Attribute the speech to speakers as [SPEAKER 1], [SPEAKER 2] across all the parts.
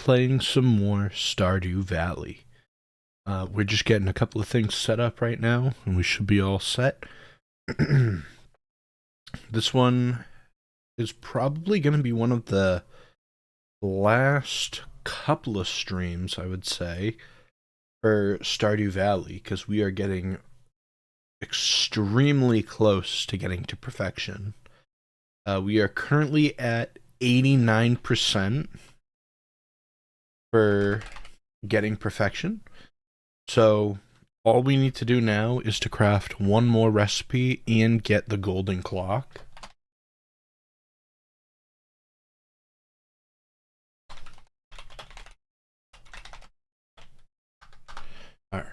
[SPEAKER 1] playing some more Stardew Valley. We're just getting a couple of things set up right now, and we should be all set. This one is probably going to be one of the last couple of streams, I would say, for Stardew Valley, because we are getting extremely close to getting to perfection. We are currently at 89% for getting perfection. So all we need to do now is to craft one more recipe and get the golden clock. Alright.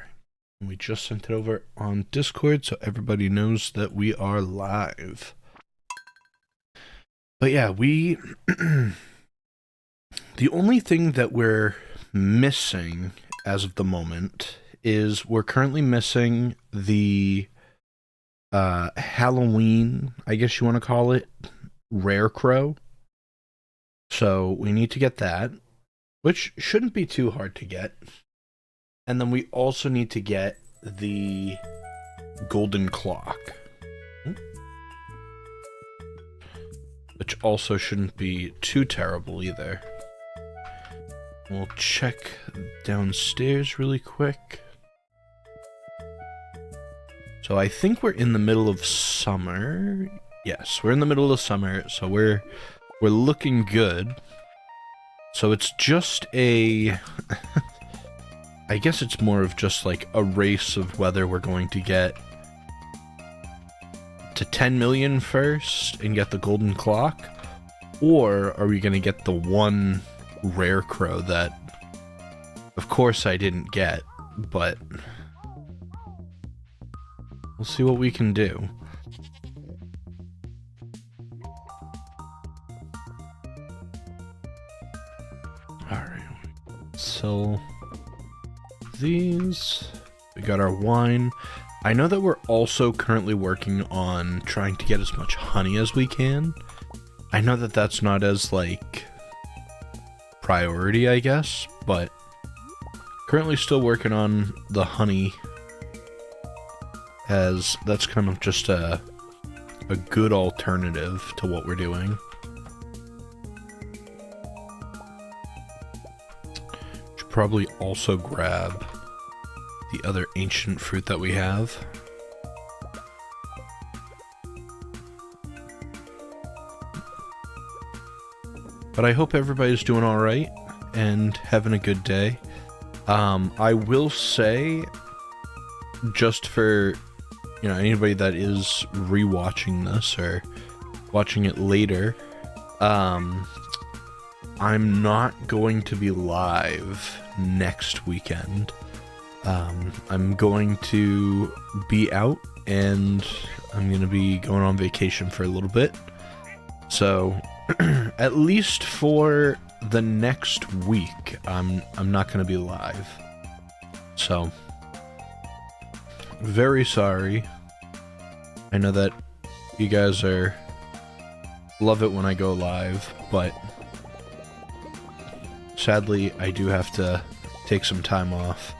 [SPEAKER 1] We just sent it over on Discord so everybody knows that we are live. But yeah, we... the only thing that we're missing as of the moment is we're currently missing the Halloween, I guess you want to call it, rare crow. So we need to get that, which shouldn't be too hard to get. And then we also need to get the golden clock, which also shouldn't be too terrible either. We'll check downstairs really quick. So I think we're in the middle of summer. Yes, we're in the middle of summer, so we're looking good. So it's just a... I guess it's more of just like a race of whether we're going to get to 10 million first and get the golden clock, or are we going to get the one rare crow that, of course, I didn't get, but we'll see what we can do. Alright, so these, we got our wine. I know that we're also currently working on trying to get as much honey as we can. I know that that's not as, like, priority, I guess, but currently still working on the honey, as that's kind of just a good alternative to what we're doing. Should probably also grab the other ancient fruit that we have. But I hope everybody's doing alright and having a good day. I will say, just for, you know, anybody that is rewatching this or watching it later, I'm not going to be live next weekend. I'm going to be out, and I'm going to be going on vacation for a little bit. So, at least for the next week, I'm not going to be live. So, very sorry. I know that you guys love it when I go live, but sadly, I do have to take some time off.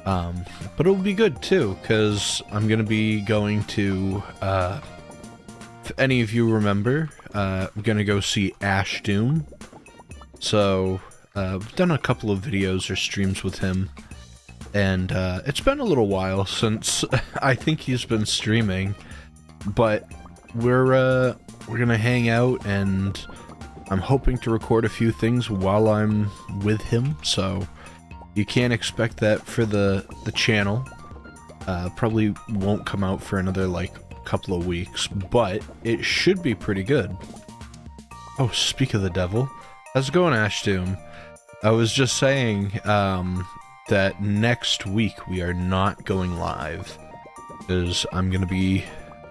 [SPEAKER 1] But it'll be good too, because I'm gonna be going to, if any of you remember, I'm gonna go see Doom. So, I've done a couple of videos or streams with him, and it's been a little while since I think he's been streaming, but we're gonna hang out, and I'm hoping to record a few things while I'm with him, so you can't expect that for the channel. Probably won't come out for another, like, couple of weeks, but it should be pretty good. Oh, speak of the devil. How's it going, Doom? I was just saying, that next week we are not going live, because I'm gonna be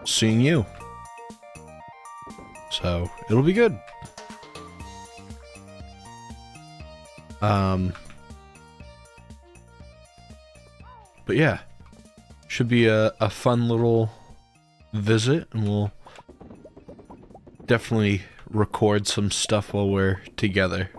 [SPEAKER 1] seeing you. So, it'll be good. But yeah, should be a fun little visit, and we'll definitely record some stuff while we're together.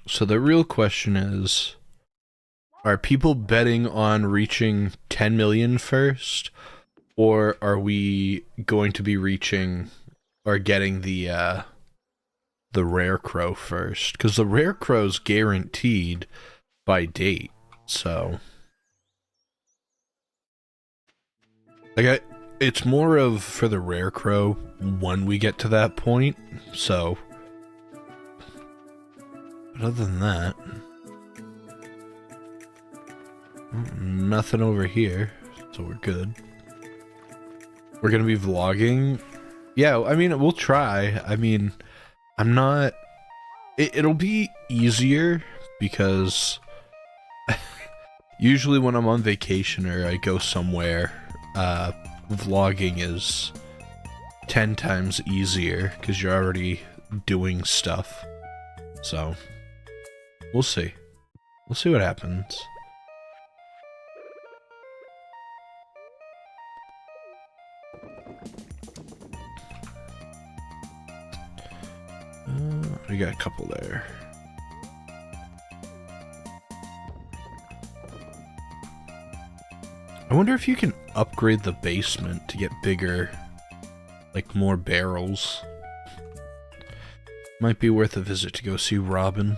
[SPEAKER 1] So the real question is, are people betting on reaching 10 million first, or are we going to be reaching or getting the rare crow first? Because the rare crow's guaranteed by date, so like it's more of for the rare crow when we get to that point. So, but other than that, nothing over here, so we're good. We're gonna be vlogging. Yeah, I mean, we'll try. I mean, I'm not... It'll be easier because usually when I'm on vacation or I go somewhere, vlogging is 10 times easier because you're already doing stuff. So, we'll see. We'll see what happens. We got a couple there. I wonder if you can upgrade the basement to get bigger, like more barrels. Might be worth a visit to go see Robin.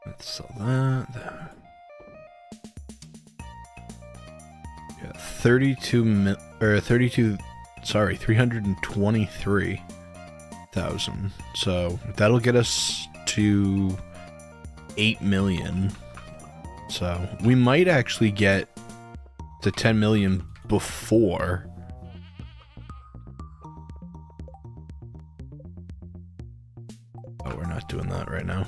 [SPEAKER 1] Let's sell that. Yeah, 323,000. So that'll get us to 8 million. So we might actually get to 10 million before. Oh, we're not doing that right now.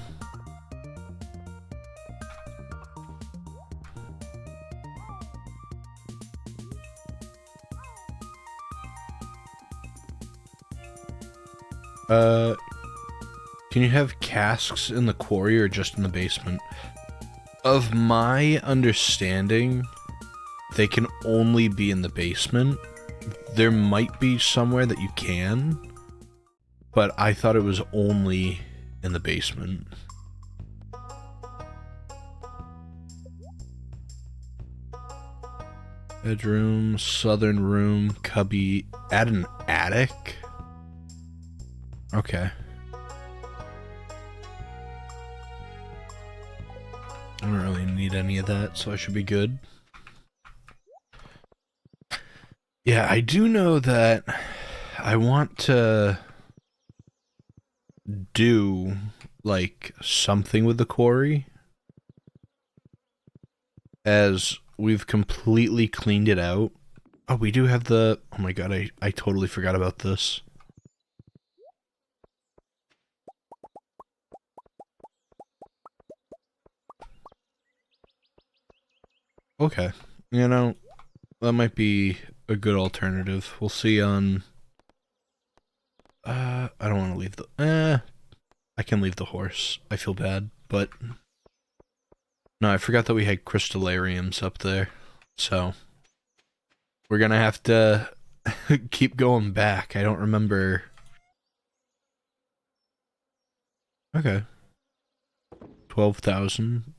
[SPEAKER 1] Can you have casks in the quarry or just in the basement? Of my understanding, they can only be in the basement. There might be somewhere that you can, but I thought it was only in the basement. Bedroom, southern room, cubby, add an attic? Okay. I don't really need any of that, so I should be good. Yeah, I do know that I want to do, like, something with the quarry, as we've completely cleaned it out. Oh, we do have the... Oh my god, I totally forgot about this. Okay, you know, that might be a good alternative. We'll see on... I don't want to leave the... I can leave the horse. I feel bad, but... No, I forgot that we had crystallariums up there, so... We're gonna have to keep going back. I don't remember... Okay. 12,000.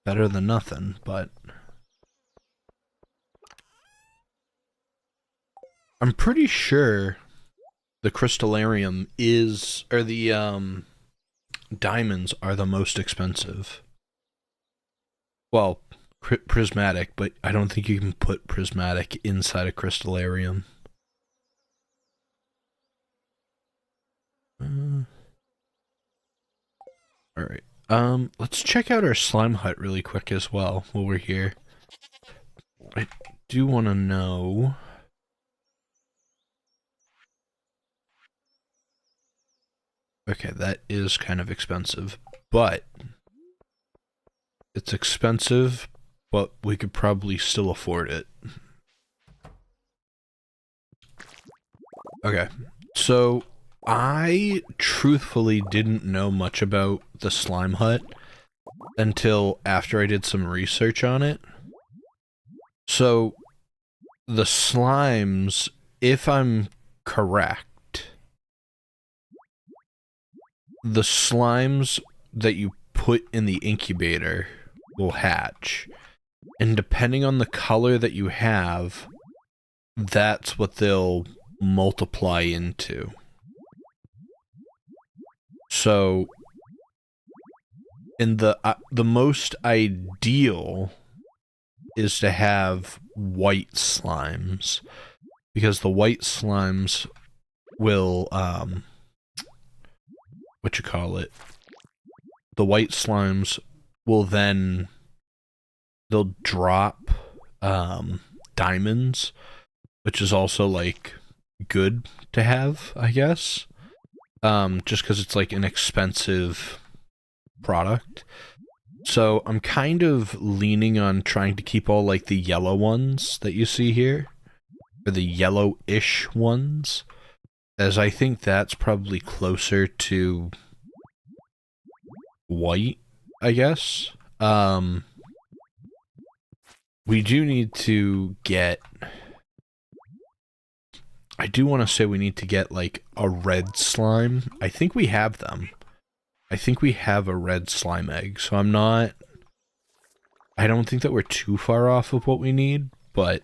[SPEAKER 1] Better than nothing, but... I'm pretty sure the crystallarium is... Or the, diamonds are the most expensive. Well, prismatic, but I don't think you can put prismatic inside a crystallarium. Alright. Let's check out our slime hut really quick as well while we're here. I do want to know... Okay, that is kind of expensive, but... It's expensive, but we could probably still afford it. Okay, so I truthfully didn't know much about the slime hut until after I did some research on it. So, the slimes, if I'm correct, the slimes that you put in the incubator will hatch. And depending on the color that you have, that's what they'll multiply into. So, in the most ideal is to have white slimes, because the white slimes will, the white slimes will then, they'll drop, diamonds, which is also, like, good to have, I guess. Just because it's, like, an expensive product. So I'm kind of leaning on trying to keep all, like, the yellow ones that you see here, or the yellow-ish ones, as I think that's probably closer to white, I guess. We do need to get... I do want to say we need to get, like, a red slime. I think we have them. I think we have a red slime egg, so I'm not... I don't think that we're too far off of what we need, but...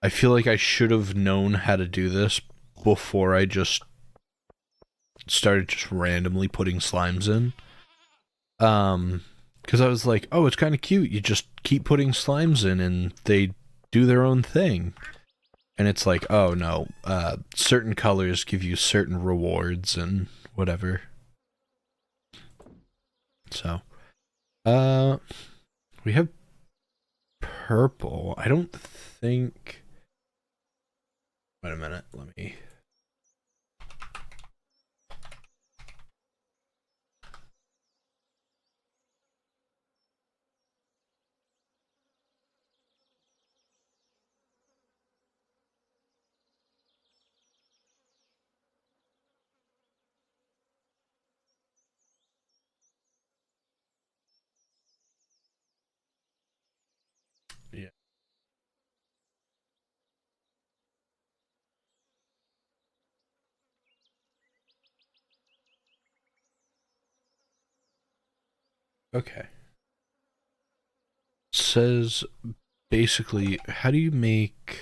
[SPEAKER 1] I feel like I should have known how to do this before I just started just randomly putting slimes in. Because I was like, oh, it's kind of cute. You just keep putting slimes in and they do their own thing. And it's like, oh no, certain colors give you certain rewards and whatever. So, we have purple. I don't think... Wait a minute, let me... Yeah. Okay. Says basically, how do you make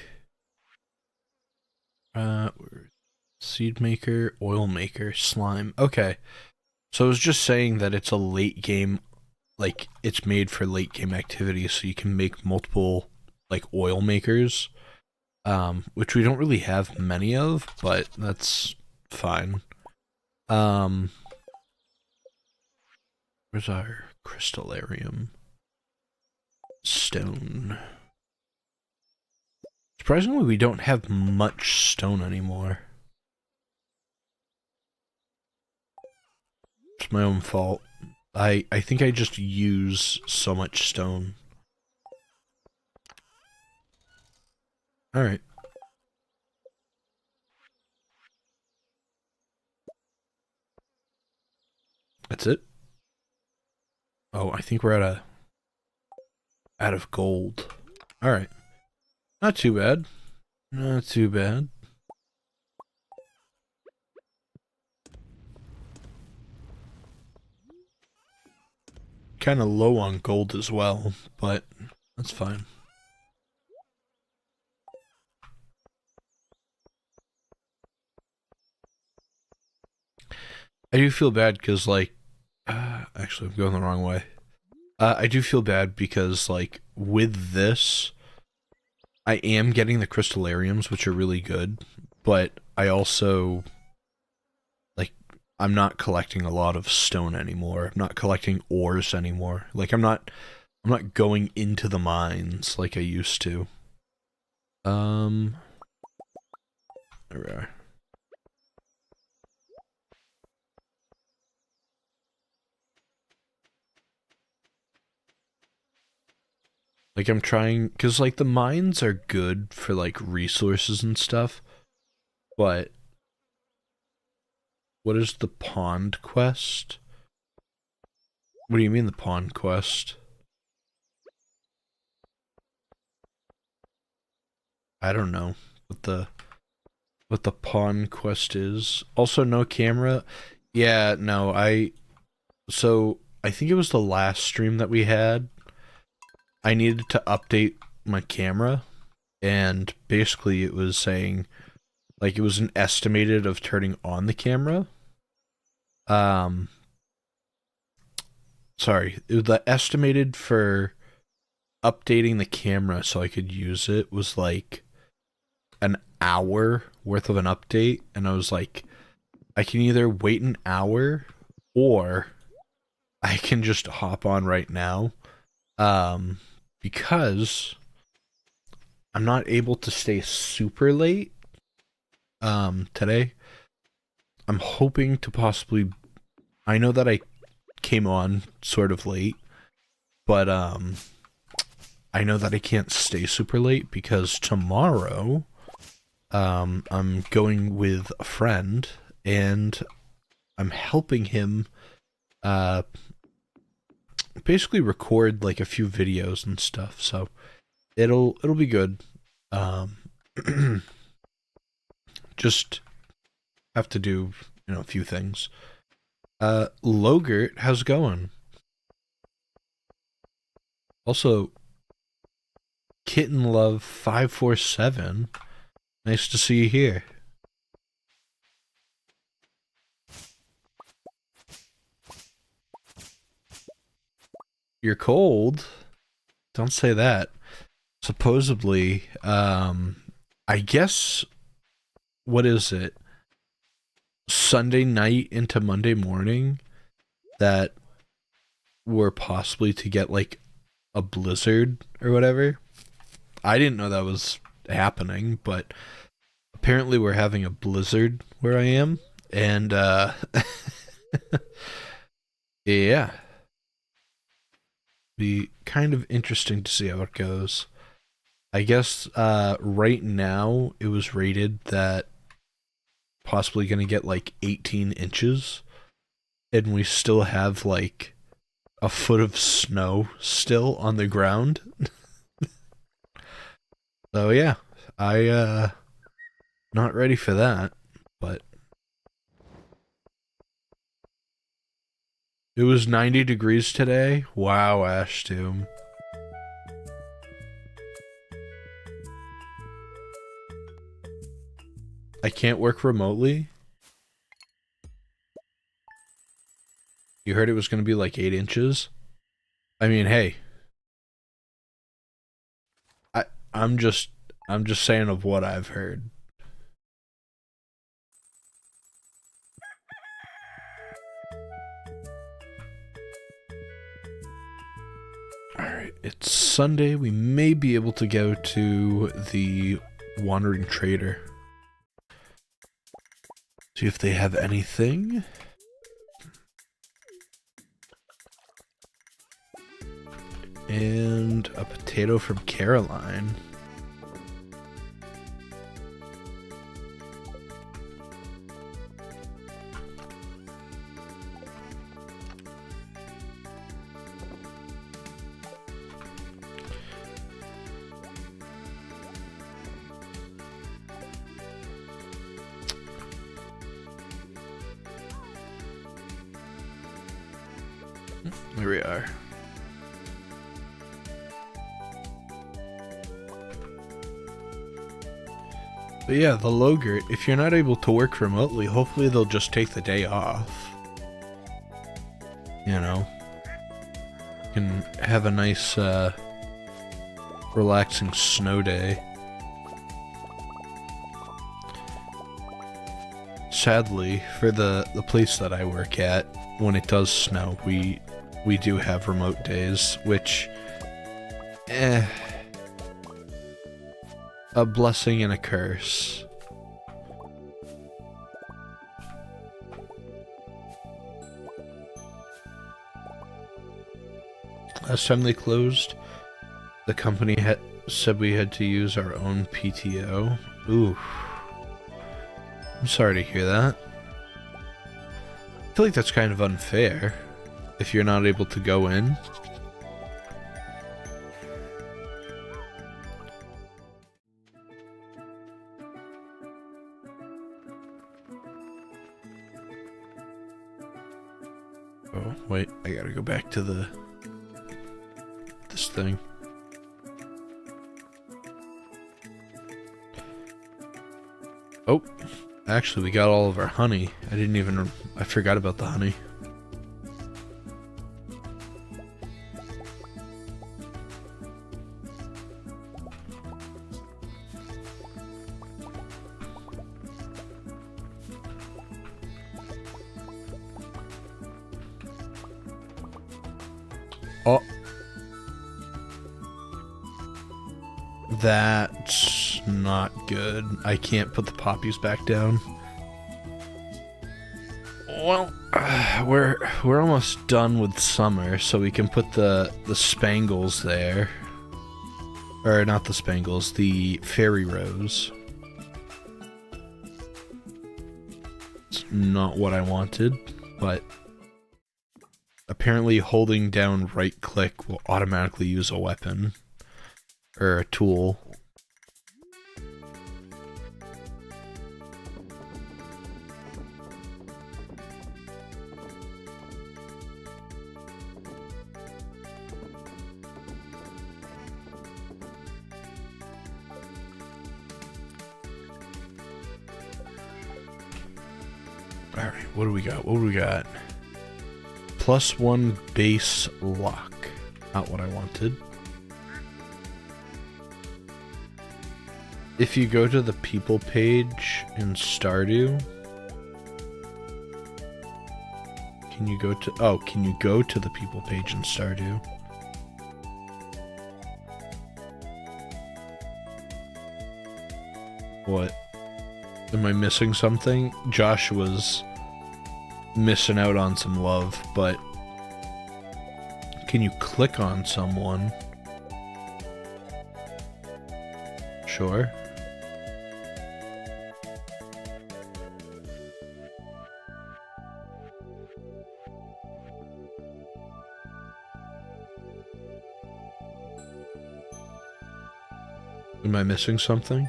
[SPEAKER 1] seed maker, oil maker, slime. Okay. So I was just saying that it's a late game, like it's made for late game activities, so you can make multiple like oil makers, which we don't really have many of, but that's fine. Where's our crystallarium? Stone. Surprisingly, we don't have much stone anymore. It's my own fault. I think I just use so much stone. Alright. That's it? Oh, I think we're out of gold. Alright. Not too bad. Not too bad. Kind of low on gold as well, but that's fine. I do feel bad because, like, actually, I'm going the wrong way. I do feel bad because, like, with this, I am getting the crystallariums, which are really good, but I also, like, I'm not collecting a lot of stone anymore. I'm not collecting ores anymore. Like, I'm not going into the mines like I used to. There we are. Like, I'm trying, because, like, the mines are good for, like, resources and stuff, but what is the pond quest? What do you mean the pond quest? I don't know what the... what the pawn quest is. Also, no camera. Yeah, no, so I think it was the last stream that we had. I needed to update my camera, and basically it was saying, like, it was an estimated of turning on the camera. Sorry, the estimated for updating the camera so I could use it was like an hour worth of an update, and I was like, I can either wait an hour or I can just hop on right now, because I'm not able to stay super late today. I'm hoping to possibly, I know that I came on sort of late, but I know that I can't stay super late because tomorrow I'm going with a friend and I'm helping him basically record like a few videos and stuff, so it'll be good. Just have to do, a few things. Logert, how's it going? Also, Kitten Love 547, nice to see you here. You're cold? Don't say that. Supposedly, I guess, what is it? Sunday night into Monday morning that we're possibly to get like a blizzard or whatever. I didn't know that was happening, but apparently we're having a blizzard where I am, and yeah. Be kind of interesting to see how it goes. I guess right now it was rated that possibly going to get like 18 inches, and we still have like a foot of snow still on the ground. So yeah, I not ready for that, but it was 90 degrees today. Wow, Ashdoom. I can't work remotely. You heard it was going to be like 8 inches? I mean, hey. I'm just saying of what I've heard. Alright, it's Sunday. We may be able to go to the Wandering Trader. See if they have anything. And a potato from Caroline. Here we are. But yeah, the Logert, if you're not able to work remotely, hopefully they'll just take the day off. You know? You can have a nice, relaxing snow day. Sadly, for the place that I work at, when it does snow, we do have remote days, which, a blessing and a curse. Last time they closed, the company said we had to use our own PTO. Ooh. I'm sorry to hear that. I feel like that's kind of unfair if you're not able to go in. Oh, wait, I gotta go back to this thing. Oh, actually we got all of our honey. I forgot about the honey. Oh. That's not good. I can't put the poppies back down. Well, we're almost done with summer, so we can put the spangles there. Or not the spangles, the fairy rose. It's not what I wanted, but apparently holding down right click will automatically use a weapon. Or a tool. Alright, what do we got? What do we got? +1 base luck. Not what I wanted. If you go to the people page in Stardew, can you go to the people page in Stardew? What? Am I missing something? Joshua's missing out on some love, but can you click on someone? Sure. Am I missing something?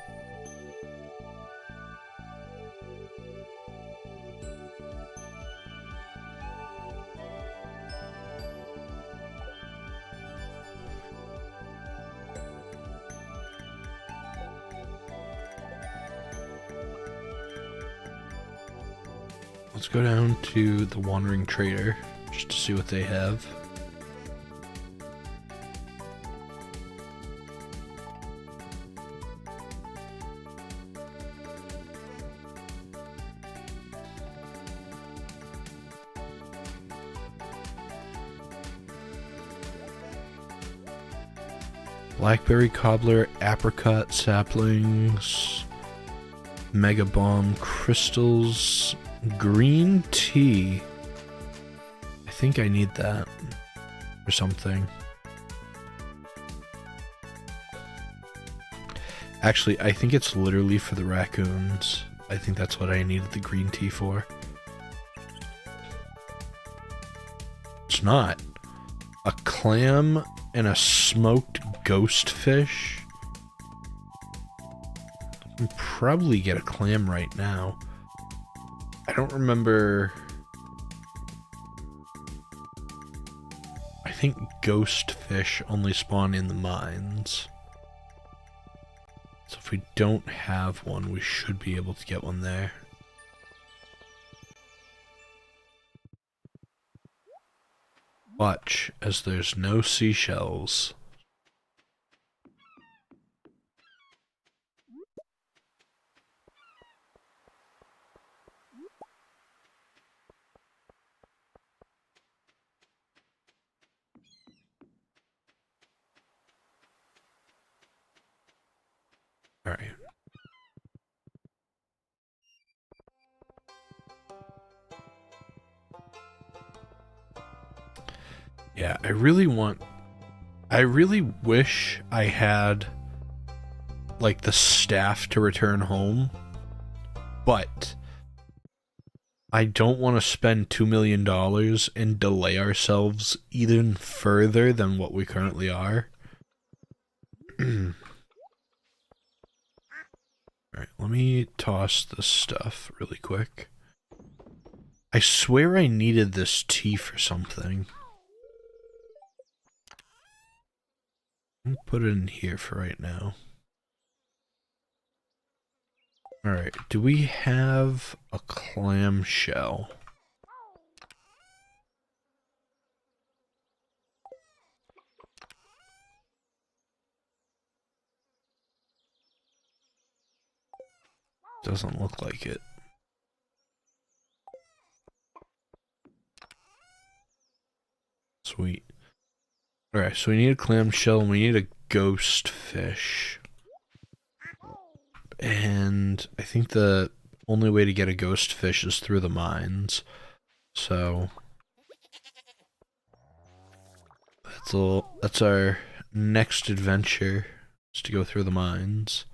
[SPEAKER 1] Let's go down to the Wandering Trader just to see what they have. Blackberry cobbler, apricot saplings, mega bomb crystals, green tea. I think I need that or something. Actually, I think it's literally for the raccoons. I think that's what I needed the green tea for. It's not. A clam and a smoked ghost fish. I can probably get a clam right now. I don't remember. I think ghost fish only spawn in the mines. So if we don't have one, we should be able to get one there. Watch, as there's no seashells. Alright. Yeah, I really wish I had, like, the staff to return home, but I don't want to spend $2 million and delay ourselves even further than what we currently are. Alright, let me toss this stuff really quick. I swear I needed this tea for something. I'm gonna put it in here for right now. Alright, do we have a clamshell? Doesn't look like it. Sweet. Alright, so we need a clamshell and we need a ghost fish. And I think the only way to get a ghost fish is through the mines. So that's our next adventure, is to go through the mines.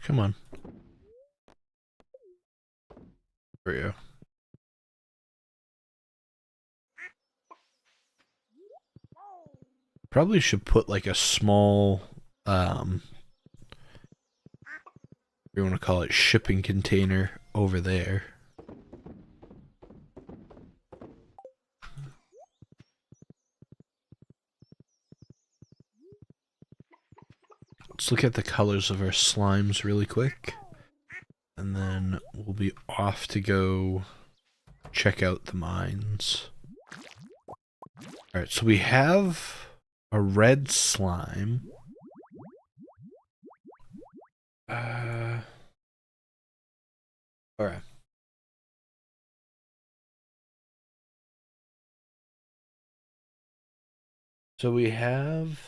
[SPEAKER 1] Come on. There we go. Probably should put like a small, you want to call it, shipping container over there. Let's look at the colors of our slimes really quick. And then we'll be off to go check out the mines. Alright, so we have a red slime. Alright. So we have...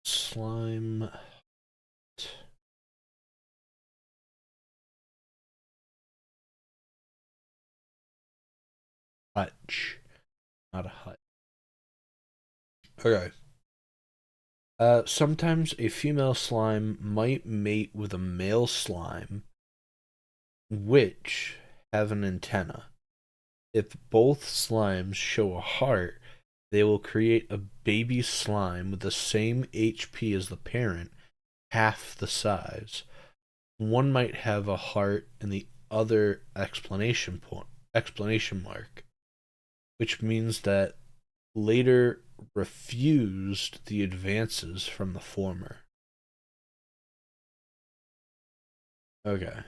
[SPEAKER 1] slime... hutch. Not a hut. Okay. Sometimes a female slime might mate with a male slime, which have an antenna. If both slimes show a heart, they will create a baby slime with the same HP as the parent, half the size. One might have a heart and the other exclamation mark, which means that later refused the advances from the former. Okay.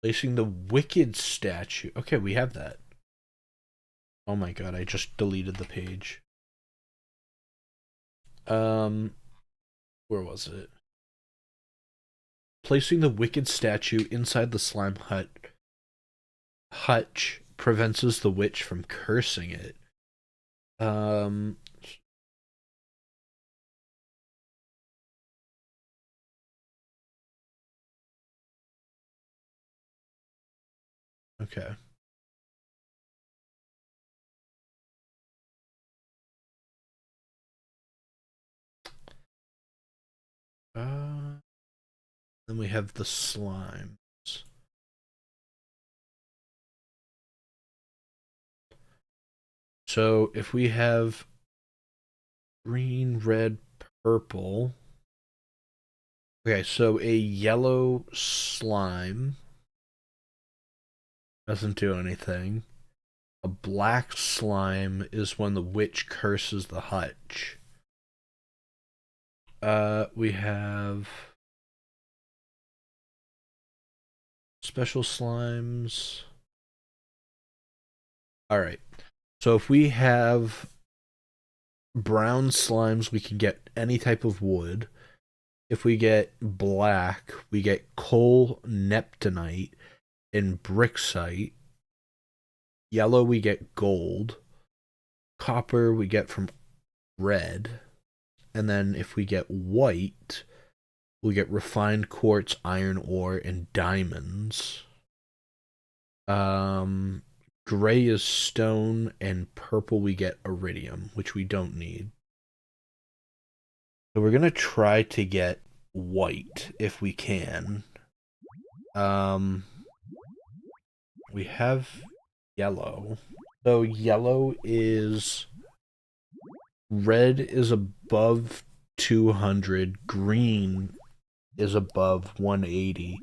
[SPEAKER 1] Placing the wicked statue. Okay, we have that. Oh my god, I just deleted the page. Where was it? Placing the wicked statue inside the slime hutch prevents the witch from cursing it. Okay. Then we have the slimes. So if we have green, red, purple. Okay, so a yellow slime doesn't do anything. A black slime is when the witch curses the hutch. We have special slimes. Alright. So if we have brown slimes, we can get any type of wood. If we get black, we get coal neptunite and bricksite. Yellow, we get gold. Copper, we get from red. and then if we get white, we get refined quartz, iron ore, and diamonds. Gray is stone, and purple we get iridium, which we don't need. So we're gonna try to get white if we can. We have yellow. So yellow is... red is above 200, green is above 180,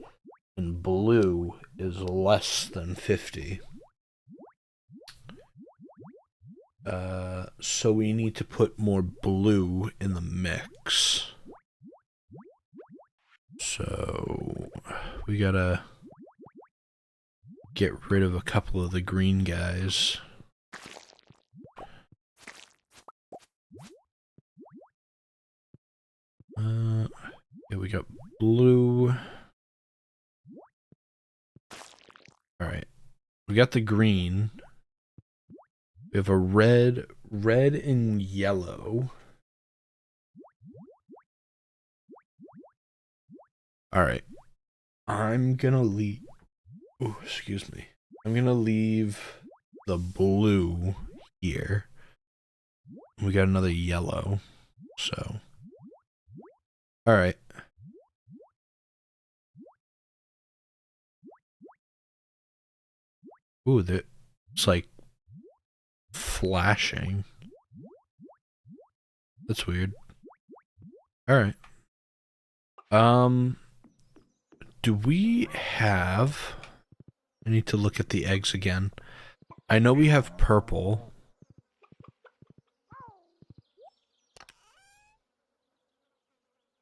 [SPEAKER 1] and blue is less than 50. So we need to put more blue in the mix. So we gotta get rid of a couple of the green guys. Yeah, we got blue. Alright. We got the green. We have a red, and yellow. Alright. I'm gonna leave... oh, excuse me. I'm gonna leave the blue here. We got another yellow. So... alright. Ooh, it's like flashing. That's weird. Alright. Do we have... I need to look at the eggs again. I know we have purple.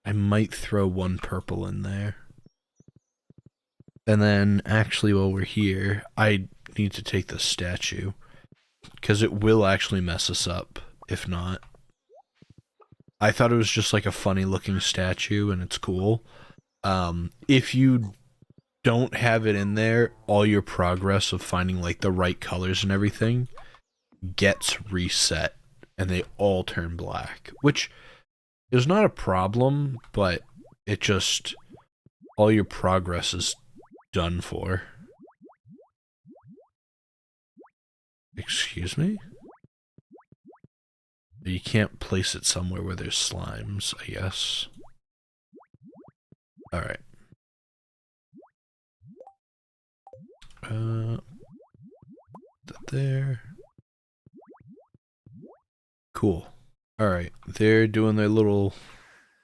[SPEAKER 1] I might throw one purple in there. And then, actually, while we're here, I need to take the statue. Because it will actually mess us up, if not. I thought it was just like a funny looking statue, and it's cool. If you don't have it in there, all your progress of finding like the right colors and everything gets reset, and they all turn black. Which is not a problem, but it just... all your progress is done for. Excuse me? You can't place it somewhere where there's slimes, I guess. Alright. That there. Cool. Alright, they're doing their little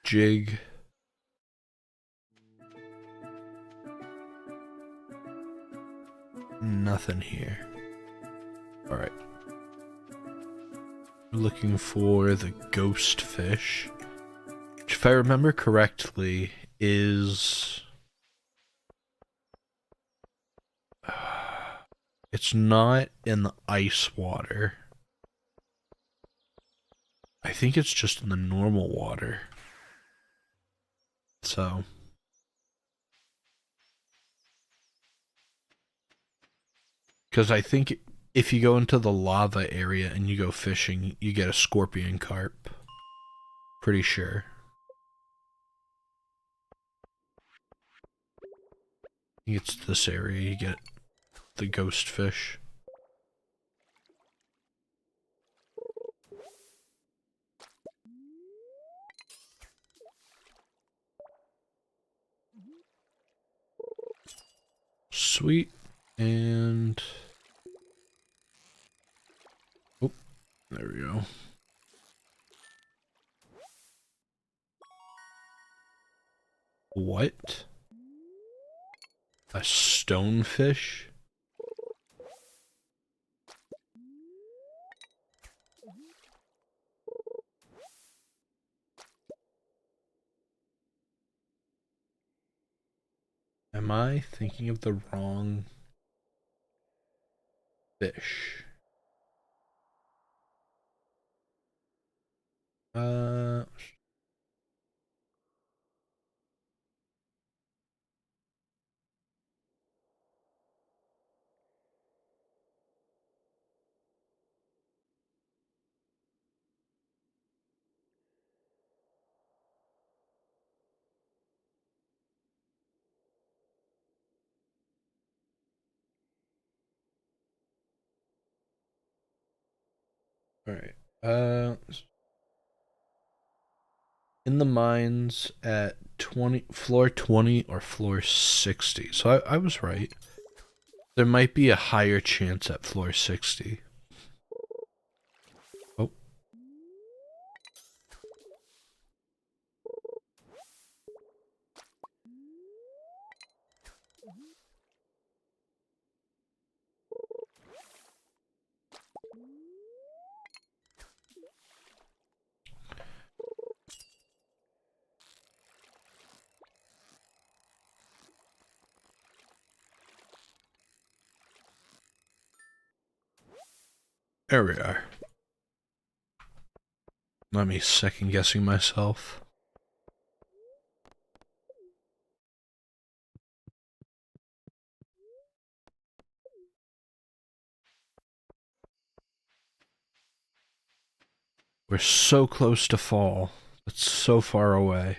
[SPEAKER 1] jig. Nothing here. Alright. We're looking for the ghost fish, which, if I remember correctly, is... it's not in the ice water. I think it's just in the normal water. So... because I think if you go into the lava area and you go fishing, you get a scorpion carp. Pretty sure. I think it's this area you get the ghost fish. Sweet. And... oh, there we go. What? A stonefish? Am I thinking of the wrong fish? Alright. In the mines at floor 20 or floor 60. So I was right. There might be a higher chance at floor 60. Oh. There we are. Let me second guessing myself. We're so close to fall. It's so far away.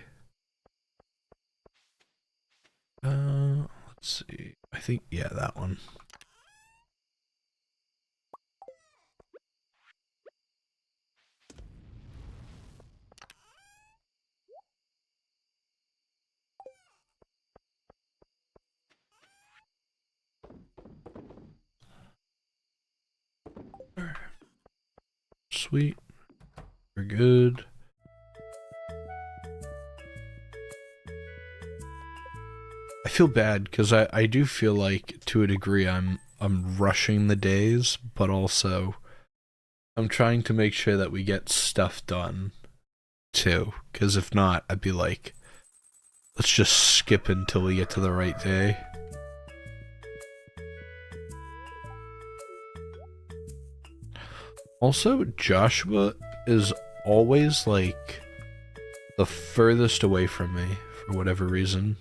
[SPEAKER 1] Let's see. I think, yeah, that one. Sweet. We're good. I feel bad because I do feel like to a degree I'm rushing the days, but also I'm trying to make sure that we get stuff done too, because if not, I'd be like, let's just skip until we get to the right day. Also, Joshua is always like the furthest away from me for whatever reason.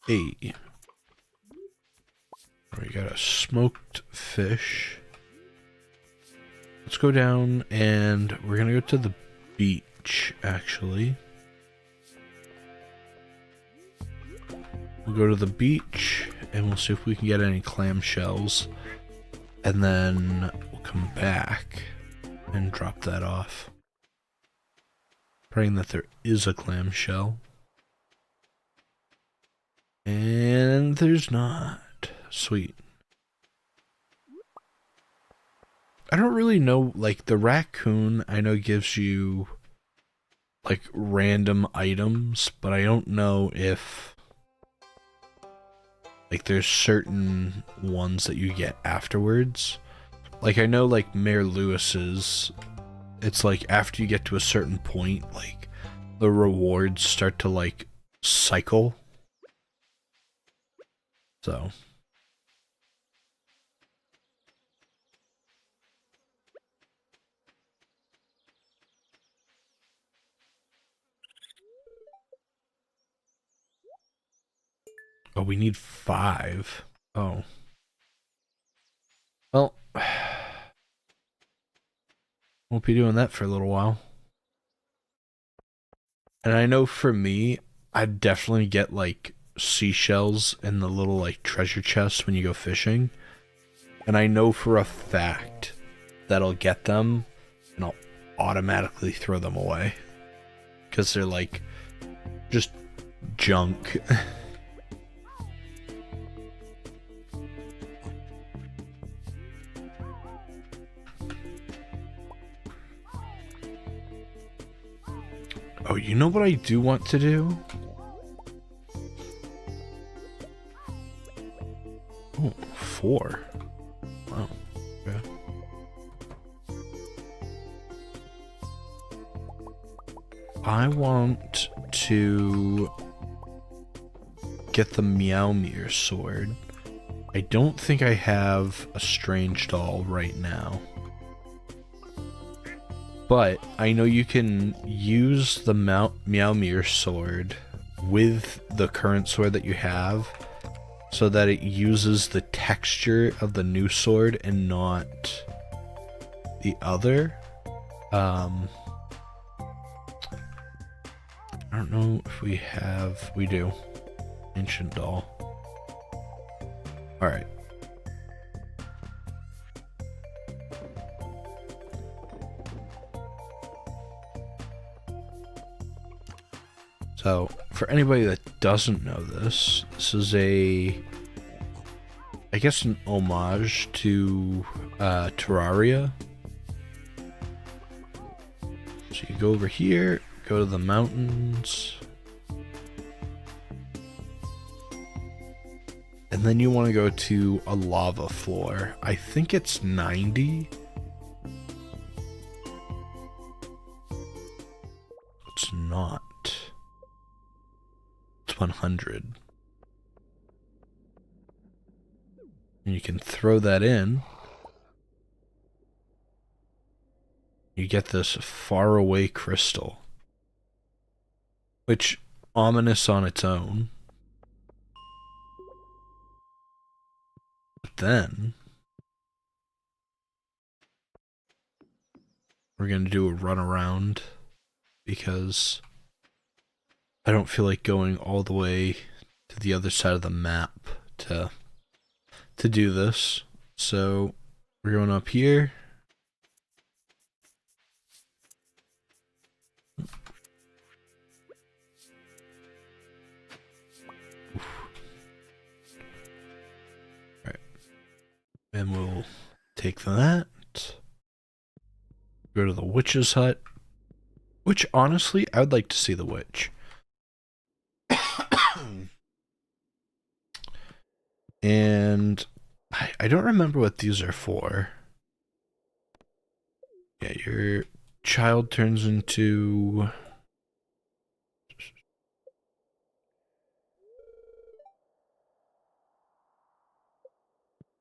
[SPEAKER 1] Hey. We got a smoked fish. Let's go down and we're gonna go to the beach, actually. We'll go to the beach and we'll see if we can get any clamshells. And then we'll come back and drop that off. Praying that there is a clamshell. And there's not. Sweet. I don't really know, like, the raccoon I know gives you, like, random items, but I don't know if, like, there's certain ones that you get afterwards. Like, I know, like, Mayor Lewis's, it's like, after you get to a certain point, like, the rewards start to, like, cycle. So... Oh, we need 5. Oh. Well, won't be doing that for a little while. And I know for me, I'd definitely get, like, seashells in the little, like, treasure chests when you go fishing. And I know for a fact that I'll get them, and I'll automatically throw them away. Because they're, like, just junk. Oh, you know what I do want to do? Oh, 4. Wow. Okay. I want to get the Meowmere sword. I don't think I have a strange doll right now. But I know you can use the Meowmere sword with the current sword that you have so that it uses the texture of the new sword and not the other. I don't know if we have... We do. Ancient doll. Alright. So, for anybody that doesn't know this, this is a... I guess an homage to Terraria. So you go over here, go to the mountains. And then you want to go to a lava floor. I think it's 90. It's not. It's 100. And you can throw that in. You get this faraway crystal. Which, ominous on its own. But then... we're gonna do a run around. Because... I don't feel like going all the way to the other side of the map to do this. So we're going up here. Alright. And we'll take that. Go to the witch's hut. Which honestly, I would like to see the witch. And I don't remember what these are for. Yeah, your child turns into...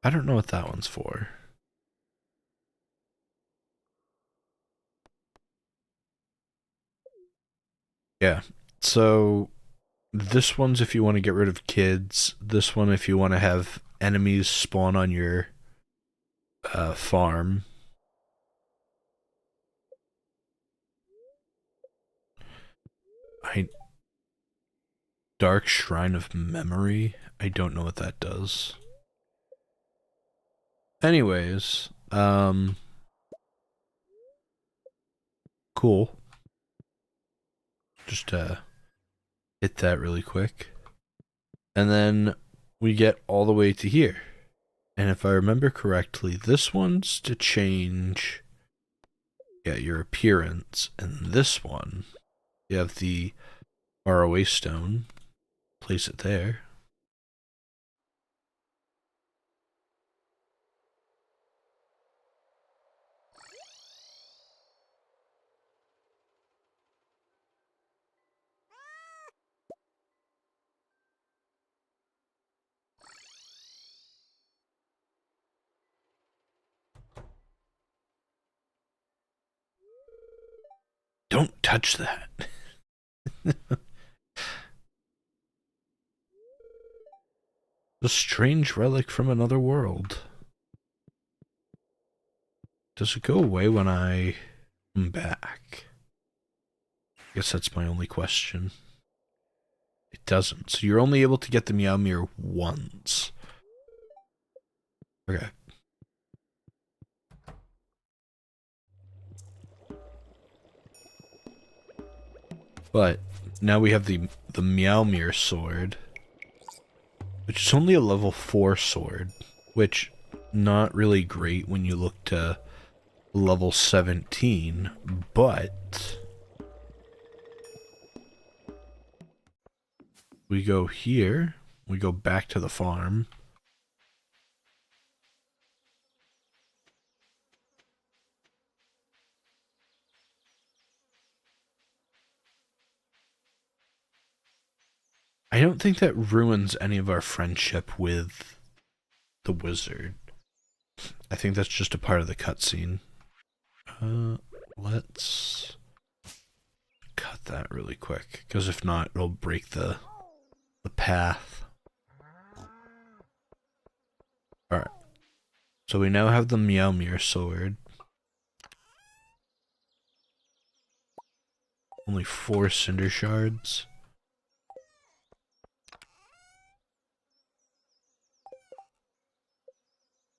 [SPEAKER 1] I don't know what that one's for. Yeah, so this one's if you want to get rid of kids. This one if you want to have enemies spawn on your farm. Dark Shrine of Memory. I don't know what that does. Anyways, cool. Just hit that really quick. And then we get all the way to here. And if I remember correctly, this one's to change your appearance. And this one, you have the ROA stone. Place it there. Don't touch that. A strange relic from another world. Does it go away when I am back? I guess that's my only question. It doesn't. So you're only able to get the Meow Mirror once. Okay. But now we have the Meow Mirror sword, which is only a level 4 sword, which not really great when you look to level 17, but we go here, we go back to the farm. I don't think that ruins any of our friendship with the wizard. I think that's just a part of the cutscene. Let's cut that really quick, because if not, it'll break the path. Alright. So we now have the Meow Mirror sword. Only 4 cinder shards.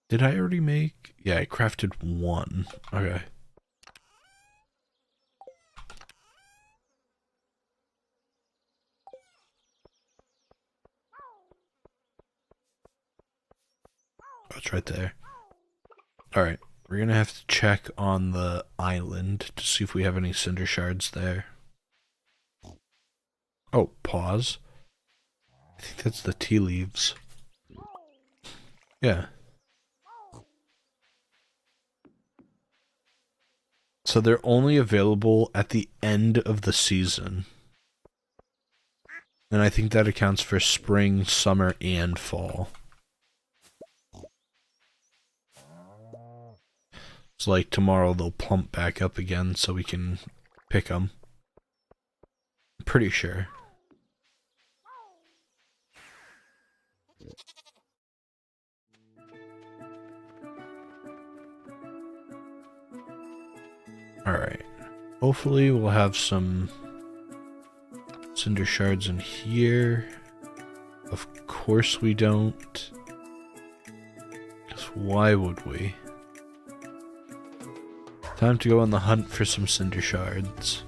[SPEAKER 1] Did I already make? Yeah, I crafted 1. Okay. Oh, it's right there. Alright, we're gonna have to check on the island to see if we have any cinder shards there. Oh, pause. I think that's the tea leaves. Yeah. So they're only available at the end of the season. And I think that accounts for spring, summer, and fall. So like tomorrow they'll plump back up again so we can pick them. I'm pretty sure. Alright. Hopefully we'll have some cinder shards in here. Of course we don't. Because why would we? Time to go on the hunt for some cinder shards.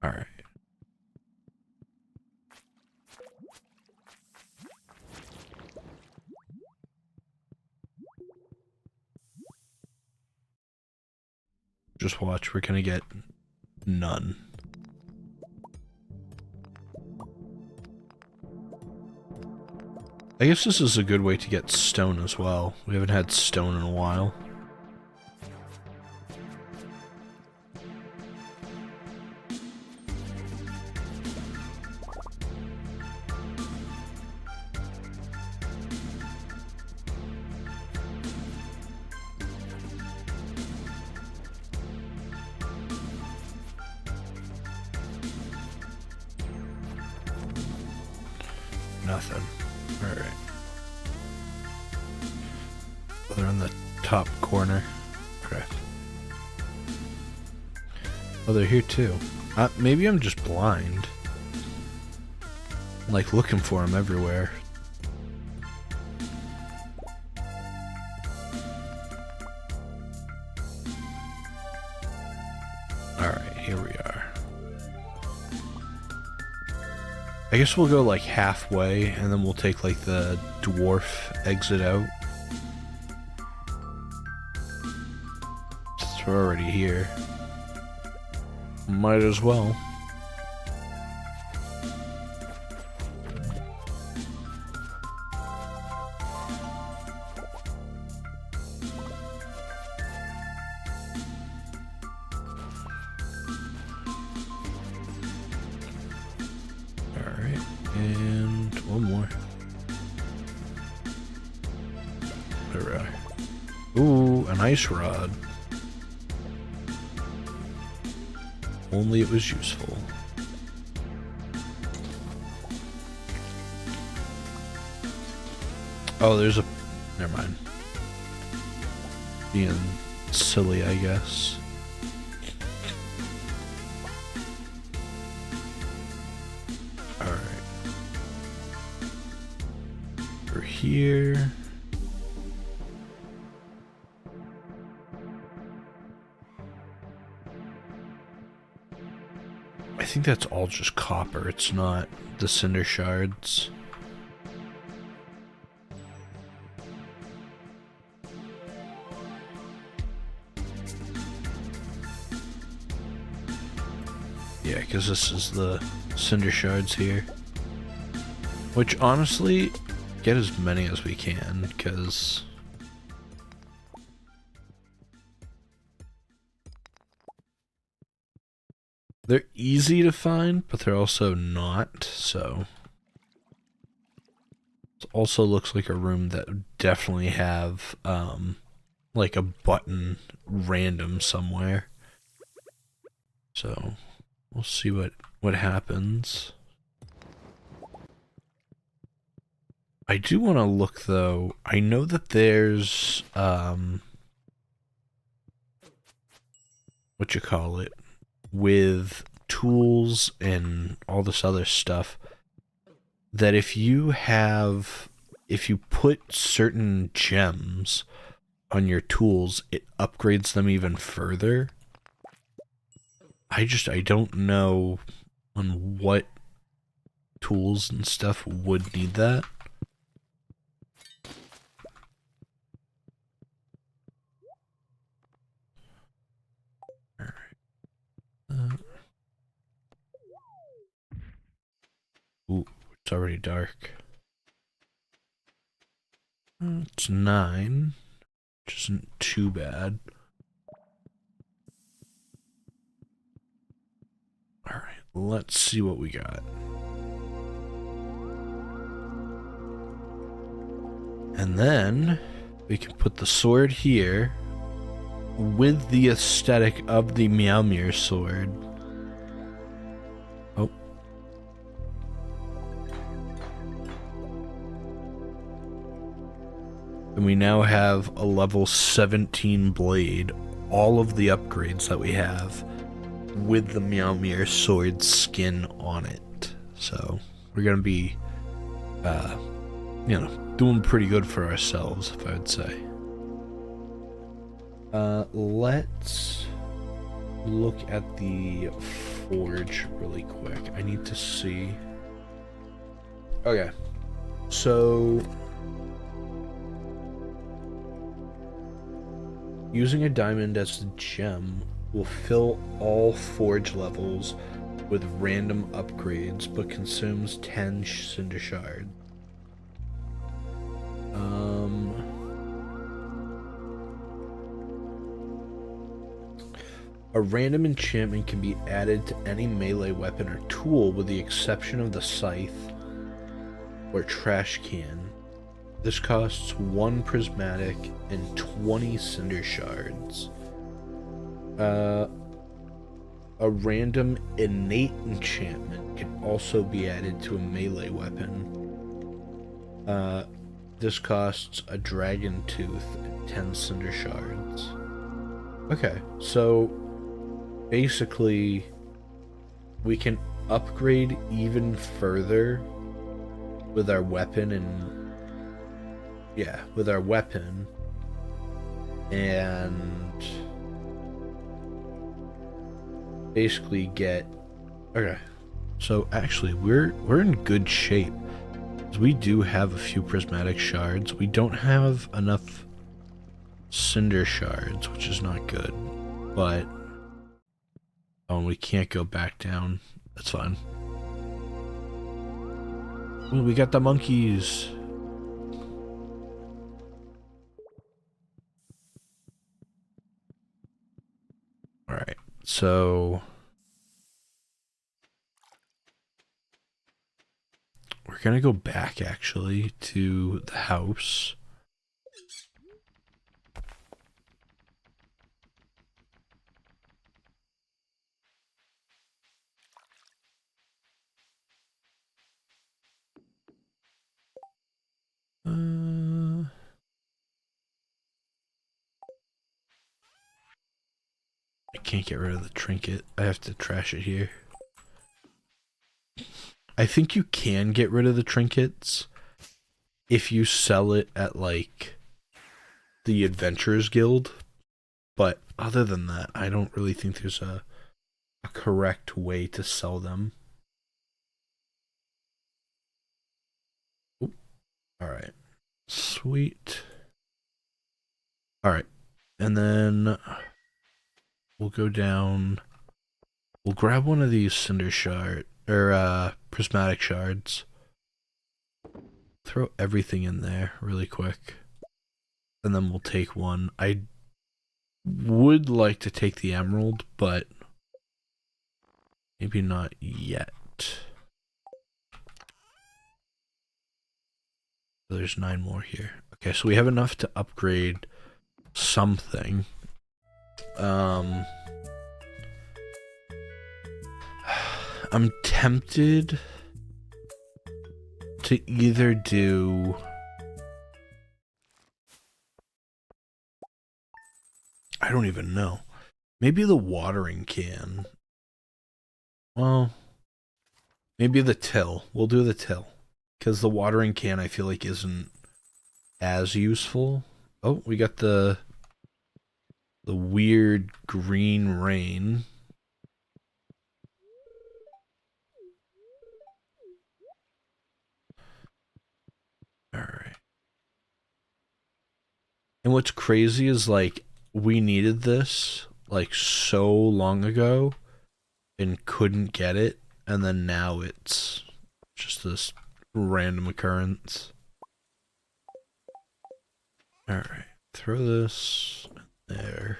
[SPEAKER 1] Alright. Just watch, we're gonna get none. I guess this is a good way to get stone as well. We haven't had stone in a while. Nothing. Alright. Oh, they're in the top corner. Okay. Oh, they're here too. Maybe I'm just blind. I'm like looking for them everywhere. Alright, here we are. I guess we'll go like halfway and then we'll take like the dwarf exit out. Since we're already here. Might as well. And one more. Alright. Ooh, an ice rod. Only it was useful. Oh, there's a... Never mind. Being silly, I guess. Here. I think that's all just copper, it's not the cinder shards. Yeah, because this is the cinder shards here. Which honestly, get as many as we can, because they're easy to find, but they're also not, so. It also looks like a room that would definitely have, like a button random somewhere. So we'll see what happens. I do want to look though. I know that there's what you call it, with tools and all this other stuff, that if you put certain gems on your tools, it upgrades them even further. I don't know on what tools and stuff would need that. Ooh, it's already dark. It's 9, which isn't too bad. Alright, let's see what we got. And then we can put the sword here with the aesthetic of the Meowmere sword. Oh. And we now have a level 17 blade, all of the upgrades that we have, with the Meowmere sword skin on it. So we're gonna be, you know, doing pretty good for ourselves, if I would say. Let's look at the forge really quick. I need to see. Okay, so using a diamond as the gem will fill all forge levels with random upgrades, but consumes 10 cinder shards. A random enchantment can be added to any melee weapon or tool with the exception of the scythe or trash can. This costs 1 prismatic and 20 cinder shards. A random innate enchantment can also be added to a melee weapon. This costs a dragon tooth and 10 cinder shards. Okay, so basically we can upgrade even further with our weapon and with our weapon, and basically get okay. So actually we're in good shape. We do have a few prismatic shards. We don't have enough cinder shards, which is not good. But we can't go back down. That's fine. Ooh, we got the monkeys. Alright, so we're gonna go back actually to the house. I can't get rid of the trinket. I have to trash it here. I think you can get rid of the trinkets if you sell it at, like, the Adventurers Guild. But other than that, I don't really think there's a correct way to sell them. Alright. Sweet. Alright. And then we'll go down. We'll grab one of these cinder shard or prismatic shards. Throw everything in there really quick. And then we'll take one. I would like to take the emerald, but maybe not yet. There's 9 more here. Okay, so we have enough to upgrade something. I'm tempted to either do I don't even know. Maybe the watering can. Well, maybe the till. We'll do the till. Because the watering can I feel like isn't as useful. Oh, we got the weird green rain. Alright. And what's crazy is like we needed this like so long ago and couldn't get it, and then now it's just this random occurrence. Alright, throw this there.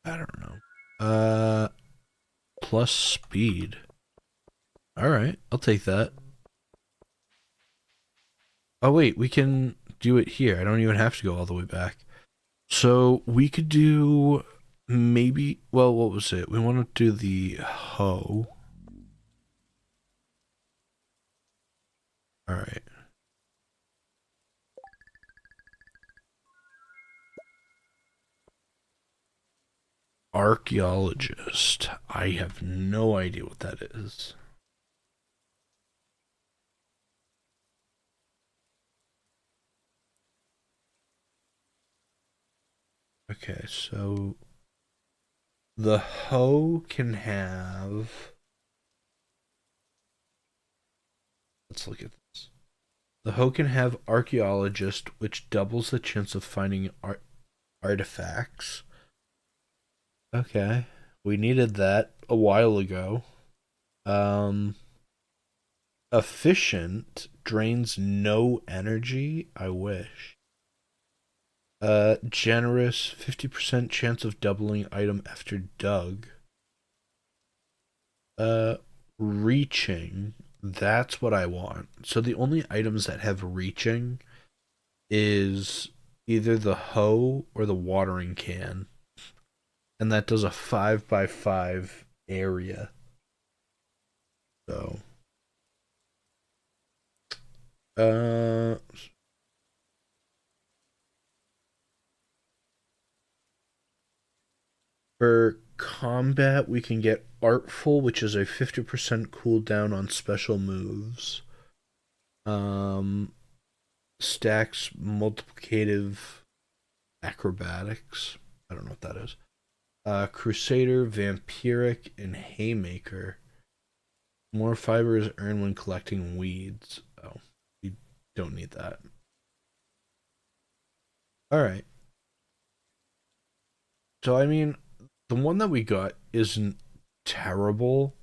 [SPEAKER 1] I don't know. Plus speed. Alright, I'll take that. Oh wait, we can do it here. I don't even have to go all the way back. So we could do maybe, well, what was it? We want to do the hoe. Alright. Archaeologist. I have no idea what that is. Okay, so the hoe can have. Let's look at this. The hoe can have archaeologist, which doubles the chance of finding artifacts. Okay, we needed that a while ago. Efficient drains no energy. I wish. Generous 50% chance of doubling item after dug. Reaching. That's what I want. So the only items that have reaching is either the hoe or the watering can. And that does a 5x5 area. So. For combat, we can get Artful, which is a 50% cooldown on special moves. Stacks multiplicative acrobatics. I don't know what that is. Crusader, Vampiric, and Haymaker. More fiber is earned when collecting weeds. Oh, we don't need that. Alright. So, I mean, the one that we got isn't terrible.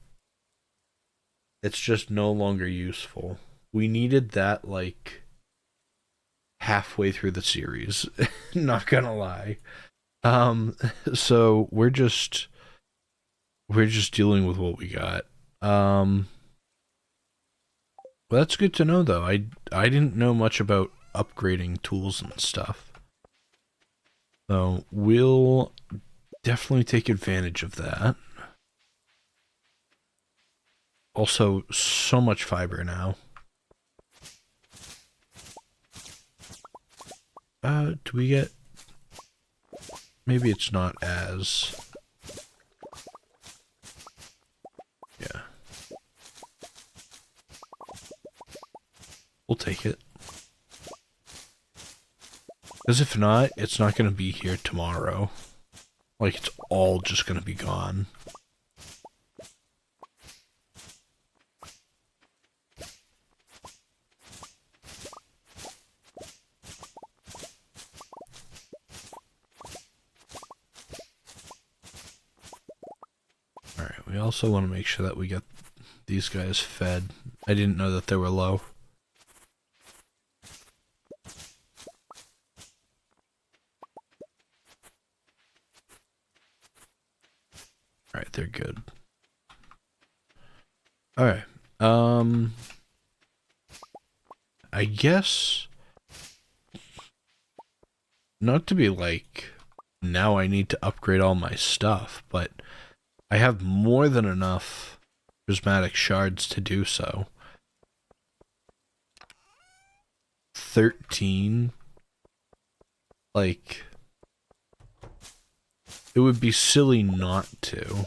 [SPEAKER 1] It's just no longer useful. We needed that, like, halfway through the series. Not gonna lie. So we're just dealing with what we got. Well, that's good to know, though. I didn't know much about upgrading tools and stuff. So we'll definitely take advantage of that. Also, so much fiber now. Do we get... Maybe it's not as... Yeah. We'll take it. Because if not, it's not going to be here tomorrow. Like, it's all just going to be gone. Alright, we also want to make sure that we get these guys fed. I didn't know that they were low. Alright, they're good. Alright. Um, I guess not to be like, now I need to upgrade all my stuff, but I have more than enough prismatic shards to do so. 13? Like, it would be silly not to.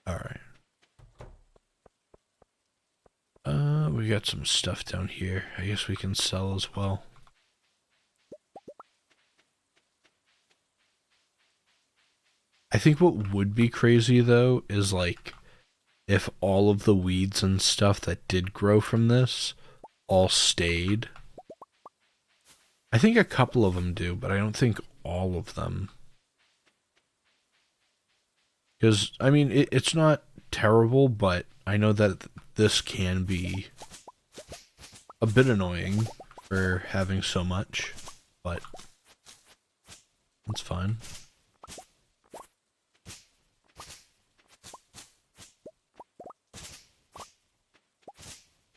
[SPEAKER 1] Alright. We got some stuff down here. I guess we can sell as well. I think what would be crazy, though, is like, if all of the weeds and stuff that did grow from this all stayed. I think a couple of them do, but I don't think all of them. Because, I mean, it's not terrible, but I know that this can be a bit annoying for having so much, but that's fine.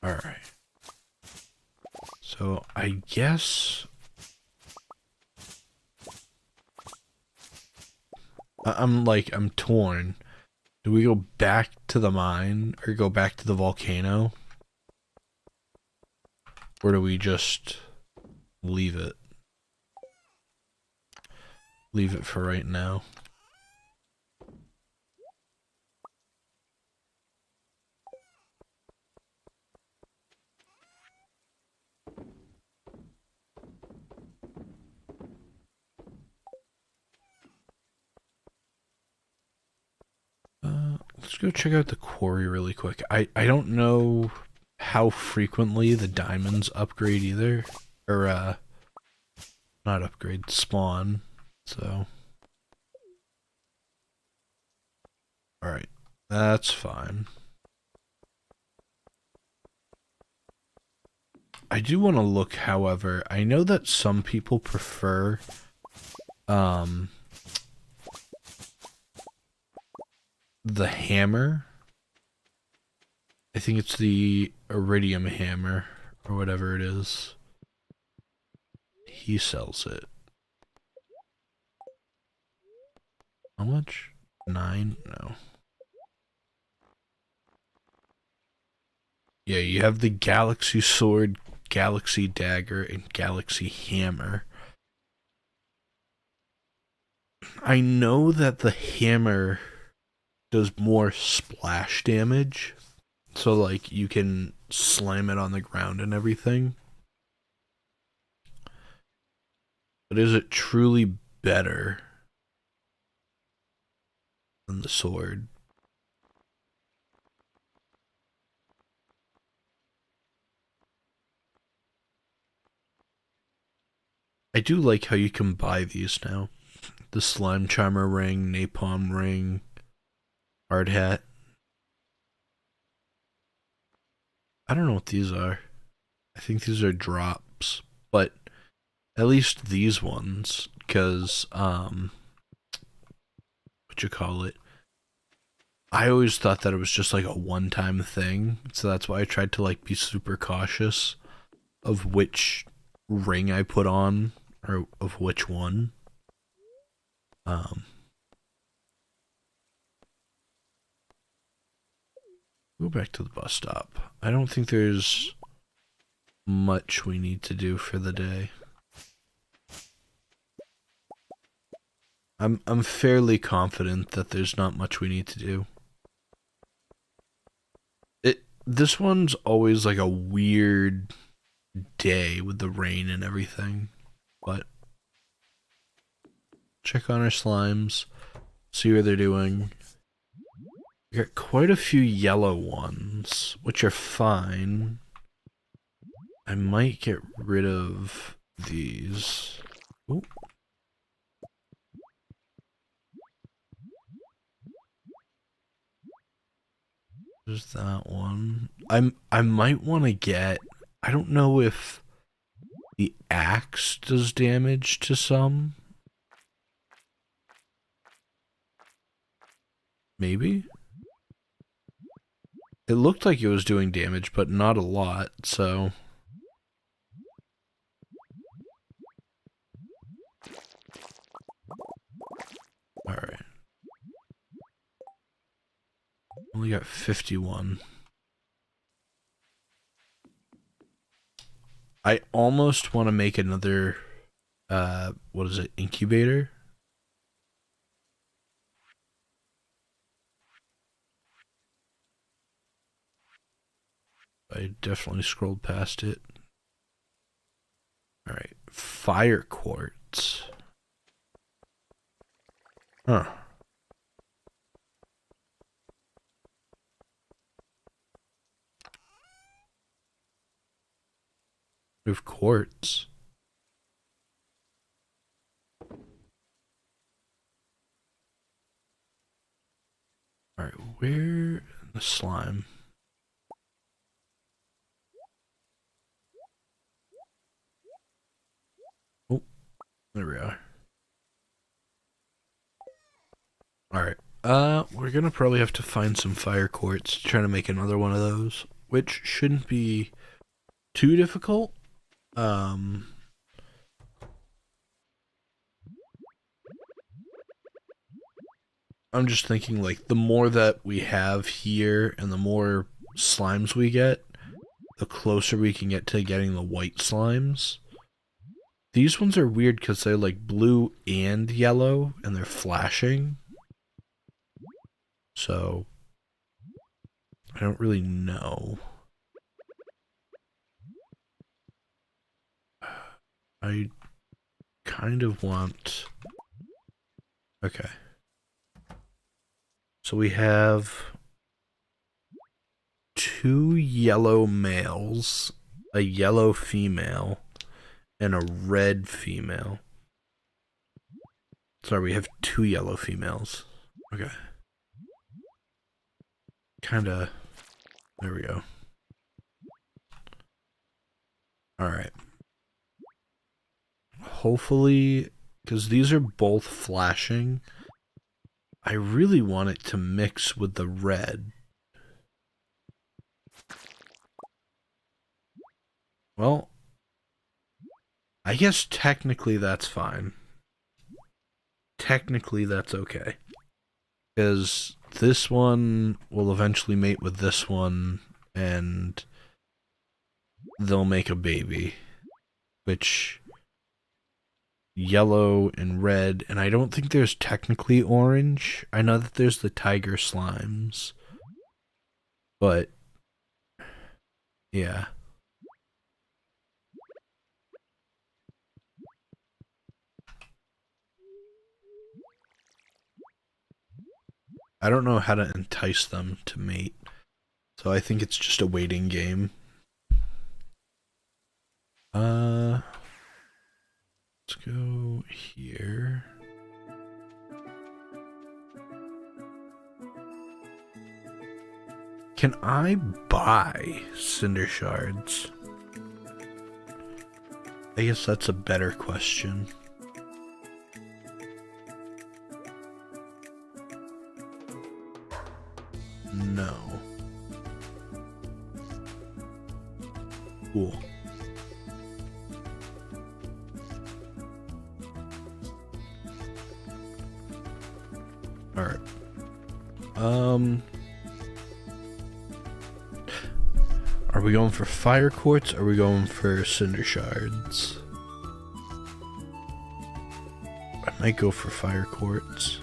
[SPEAKER 1] Alright. So, I guess I'm torn. Do we go back to the mine or go back to the volcano? Or do we just leave it? Leave it for right now. Let's go check out the quarry really quick. I don't know how frequently the diamonds upgrade either. Or, not upgrade, spawn. So. Alright. That's fine. I do want to look, however. I know that some people prefer, the hammer. I think it's the iridium hammer, or whatever it is. He sells it. How much? 9? No. Yeah, you have the Galaxy Sword, Galaxy Dagger, and Galaxy Hammer. I know that the hammer does more splash damage, so like you can slam it on the ground and everything. But is it truly better than the sword? I do like how you can buy these now. The Slime Charmer ring, Napalm ring, hard hat. I don't know what these are. I think these are drops, but at least these ones, because, what you call it? I always thought that it was just like a one-time thing, so that's why I tried to like be super cautious of which ring I put on, or of which one. Go back to the bus stop. I don't think there's much we need to do for the day. I'm fairly confident that there's not much we need to do. This one's always like a weird day with the rain and everything, but check on our slimes, see what they're doing. We got quite a few yellow ones, which are fine. I might get rid of these. Ooh. There's that one. I might want to get... I don't know if the axe does damage to some. Maybe? It looked like it was doing damage, but not a lot, so... Alright. Only got 51. I almost want to make another, what is it, incubator? I definitely scrolled past it. Alright, fire quartz. Huh. We have quartz. Alright, where the slime? Oh, there we are. Alright. We're gonna probably have to find some fire quartz to try to make another one of those, which shouldn't be too difficult. I'm just thinking, like, the more that we have here and the more slimes we get, the closer we can get to getting the white slimes. These ones are weird because they're like blue and yellow and they're flashing. So, I don't really know. I kind of want... Okay. So we have 2 yellow males, a yellow female, and a red female. Sorry, we have 2 yellow females. Okay. Kinda... There we go. Alright. Hopefully, because these are both flashing, I really want it to mix with the red. Well, I guess technically that's fine. Technically that's okay. Because this one will eventually mate with this one, and they'll make a baby. Which... yellow and red, and I don't think there's technically orange. I know that there's the tiger slimes. But... yeah. I don't know how to entice them to mate. So I think it's just a waiting game. Let's go here. Can I buy cinder shards? I guess that's a better question. No. Cool. Alright. Are we going for fire quartz or are we going for cinder shards? I might go for fire quartz.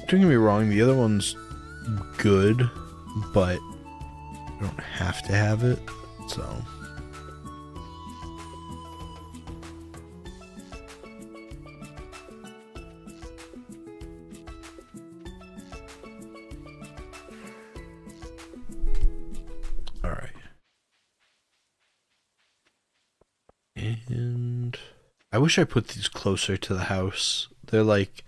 [SPEAKER 1] Don't get me wrong, the other one's good, but I don't have to have it, so... Alright. And... I wish I put these closer to the house. They're like...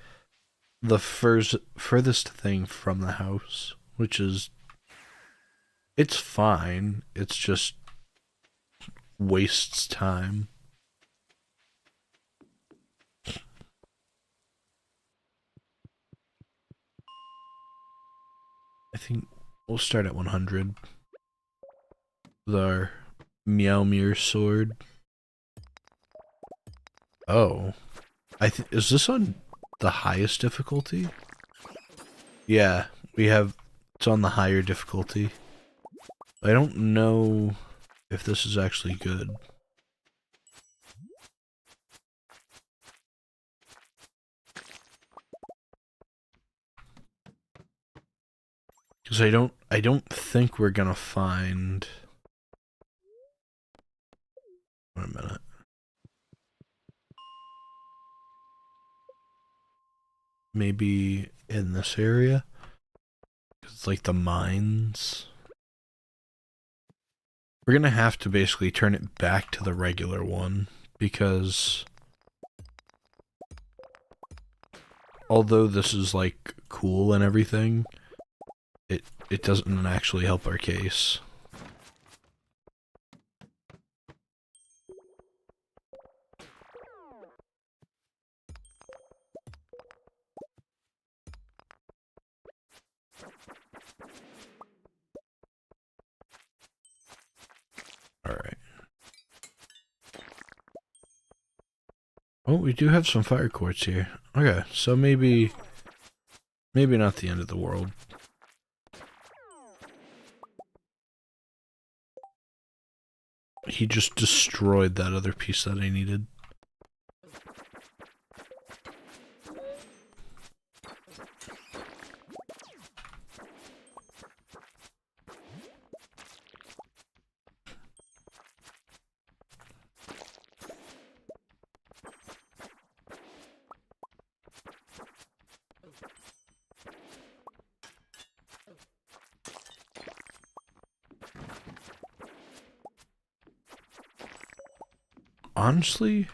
[SPEAKER 1] the furthest thing from the house, which is it's fine. It's just wastes time. I think we'll start at 100 with our Meowmere sword. Oh, is this on the highest difficulty? Yeah, we have it's on the higher difficulty. I don't know if this is actually good. Because I don't think we're gonna find. Wait a minute. Maybe in this area? It's like the mines. We're gonna have to basically turn it back to the regular one, because although this is like cool and everything, it doesn't actually help our case. Alright. Oh, we do have some fire quartz here. Okay, so maybe not the end of the world. He just destroyed that other piece that I needed. Honestly,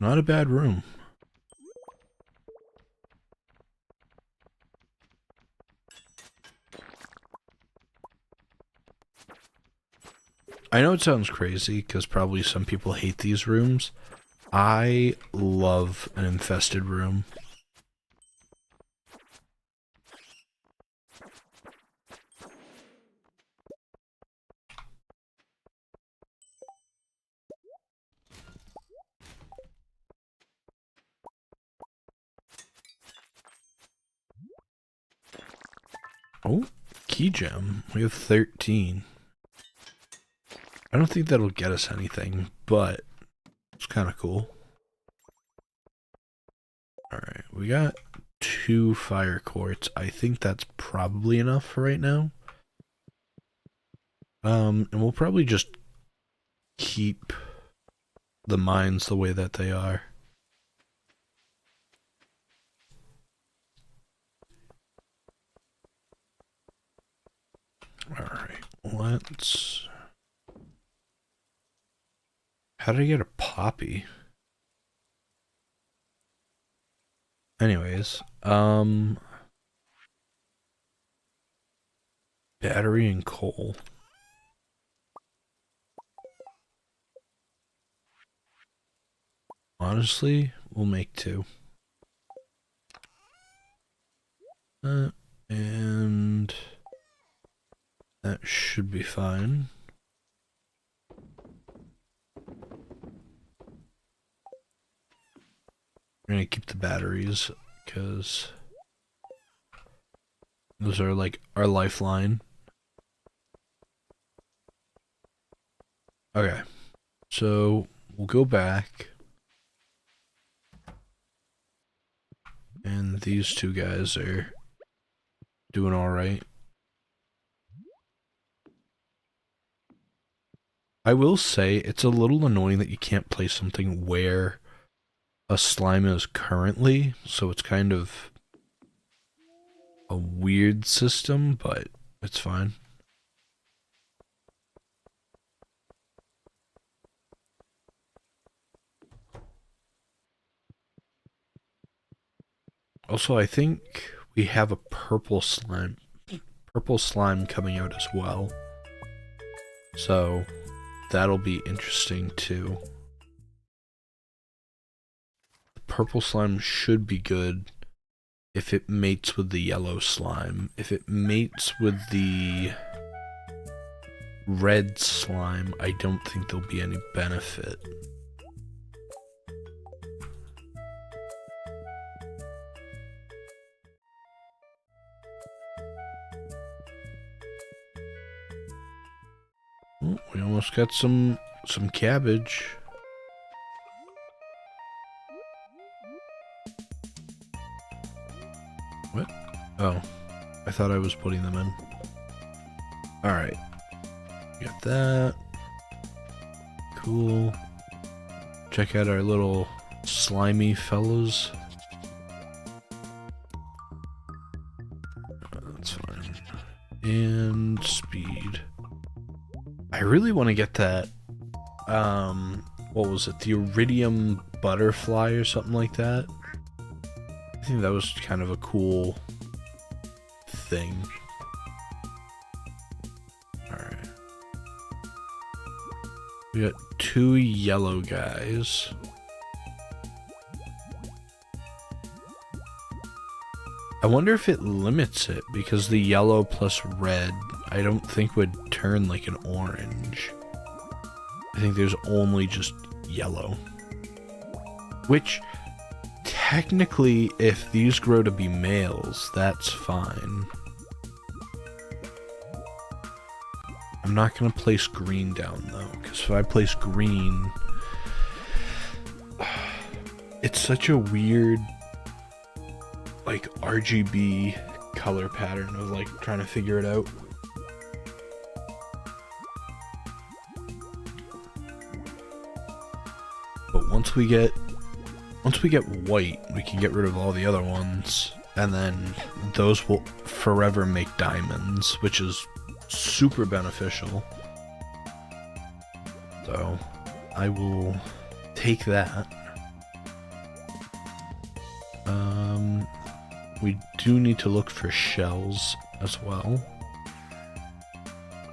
[SPEAKER 1] not a bad room. I know it sounds crazy, because probably some people hate these rooms. I love an infested room. Oh, key gem. We have 13. I don't think that'll get us anything, but it's kind of cool. Alright, we got 2 fire quartz. I think that's probably enough for right now. And we'll probably just keep the mines the way that they are. Alright, let's... How did I get a poppy? Anyways, battery and coal. Honestly, we'll make 2. And that should be fine. We're gonna keep the batteries, because those are like our lifeline. Okay, so we'll go back. And these 2 guys are doing alright. I will say, it's a little annoying that you can't place something where a slime is currently, so it's kind of a weird system, but it's fine. Also, I think we have a purple slime coming out as well. So that'll be interesting too. The purple slime should be good if it mates with the yellow slime. If it mates with the red slime, I don't think there'll be any benefit. Oh, we almost got some cabbage. What? Oh, I thought I was putting them in. Alright. Got that. Cool. Check out our little slimy fellows. That's fine. And speed. I really want to get that, what was it? The iridium butterfly or something like that. I think that was kind of a cool thing. Alright. We got 2 yellow guys. I wonder if it limits it, because the yellow plus red, I don't think would turn like an orange. I think there's only just yellow. Which, technically, if these grow to be males, that's fine. I'm not going to place green down, though, because if I place green, it's such a weird, like, RGB color pattern of, like, trying to figure it out. But once we get white, we can get rid of all the other ones, and then those will forever make diamonds, which is super beneficial. So I will take that. We do need to look for shells as well.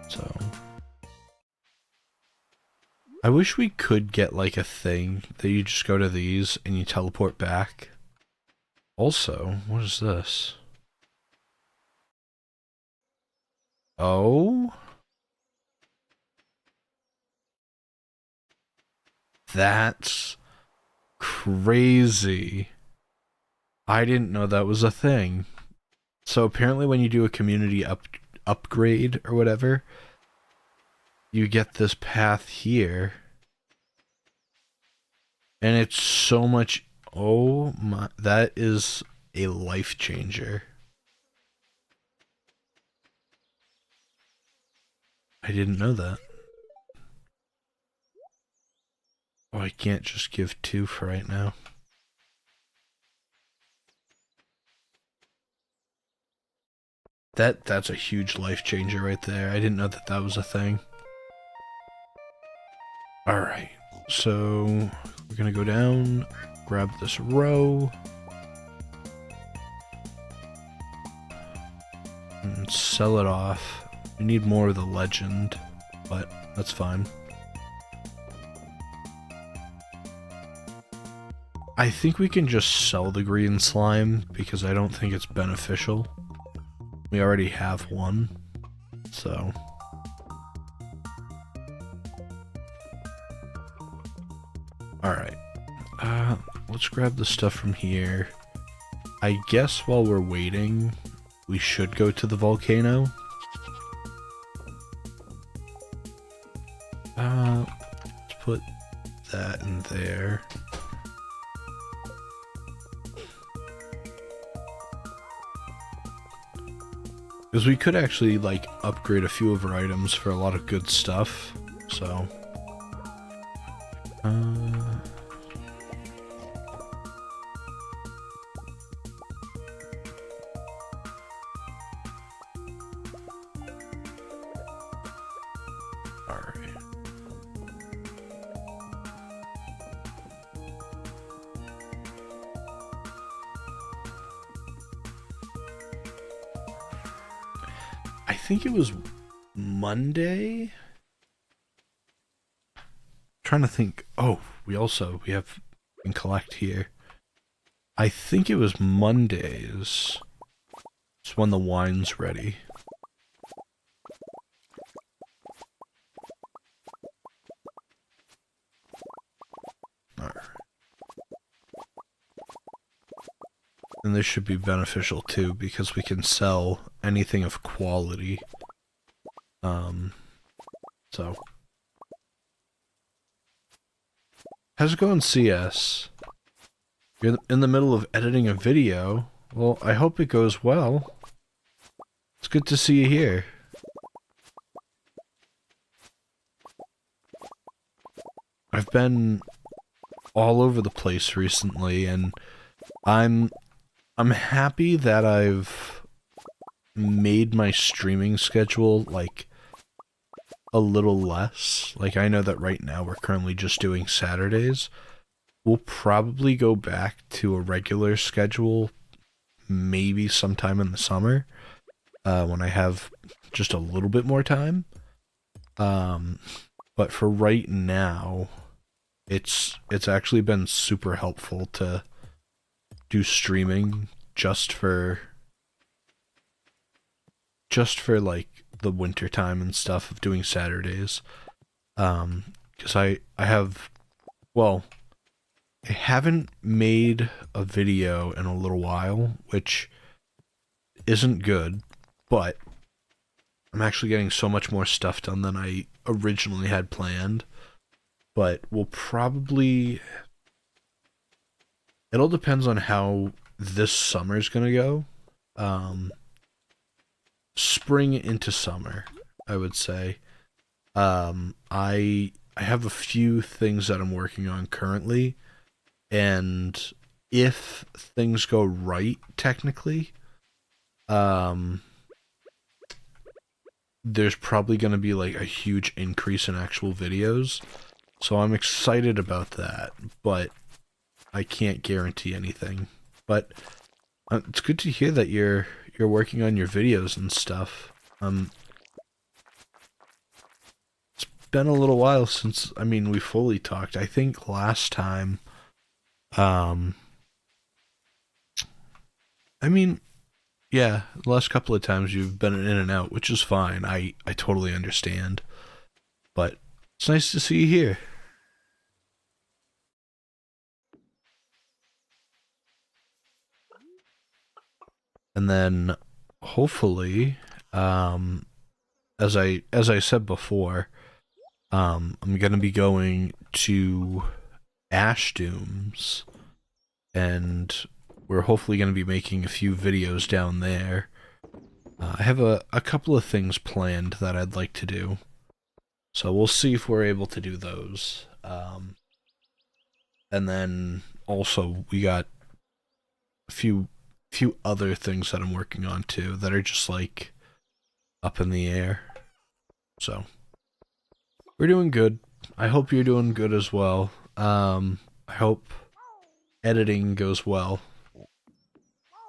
[SPEAKER 1] So I wish we could get like a thing that you just go to these and you teleport back. Also, what is this? Oh? That's crazy. I didn't know that was a thing. So apparently when you do a community upgrade or whatever, you get this path here. And it's so much... Oh my... That is a life changer. I didn't know that. Oh, I can't just give 2 for right now. That's a huge life changer right there. I didn't know that that was a thing. Alright, so we're gonna go down, grab this row, and sell it off. We need more of the legend, but that's fine. I think we can just sell the green slime because I don't think it's beneficial. We already have one, so... Alright, let's grab the stuff from here. I guess while we're waiting, we should go to the volcano. Let's put that in there. Because we could actually, like, upgrade a few of our items for a lot of good stuff, so... Alright. I think it was Monday. Trying to think. Oh, we have can collect here. I think it was Mondays. It's when the wine's ready. Alright. And this should be beneficial too, because we can sell anything of quality. So. How's it going, CS? You're in the middle of editing a video. Well, I hope it goes well. It's good to see you here. I've been all over the place recently, and I'm happy that I've made my streaming schedule, like, a little less. Like, I know that right now we're currently just doing Saturdays. We'll probably go back to a regular schedule maybe sometime in the summer, when I have just a little bit more time. But for right now, it's actually been super helpful to do streaming just for like the winter time and stuff of doing Saturdays. Because I haven't made a video in a little while, which isn't good, but I'm actually getting so much more stuff done than I originally had planned. But we'll probably... It all depends on how this summer's gonna go. Spring into summer, I would say. I have a few things that I'm working on currently, and if things go right, technically, there's probably going to be like a huge increase in actual videos. So I'm excited about that, but I can't guarantee anything. But it's good to hear that you're working on your videos and stuff. It's been a little while since, I mean, we fully talked. I think last time, I mean, yeah, the last couple of times you've been in and out, which is fine. I totally understand. But it's nice to see you here. And then, hopefully, as I said before, I'm gonna be going to Ash Dooms, and we're hopefully gonna be making a few videos down there. I have a couple of things planned that I'd like to do, so we'll see if we're able to do those. And then also we got a few other things that I'm working on too that are just like up in the air. So we're doing good. I hope you're doing good as well. I hope editing goes well,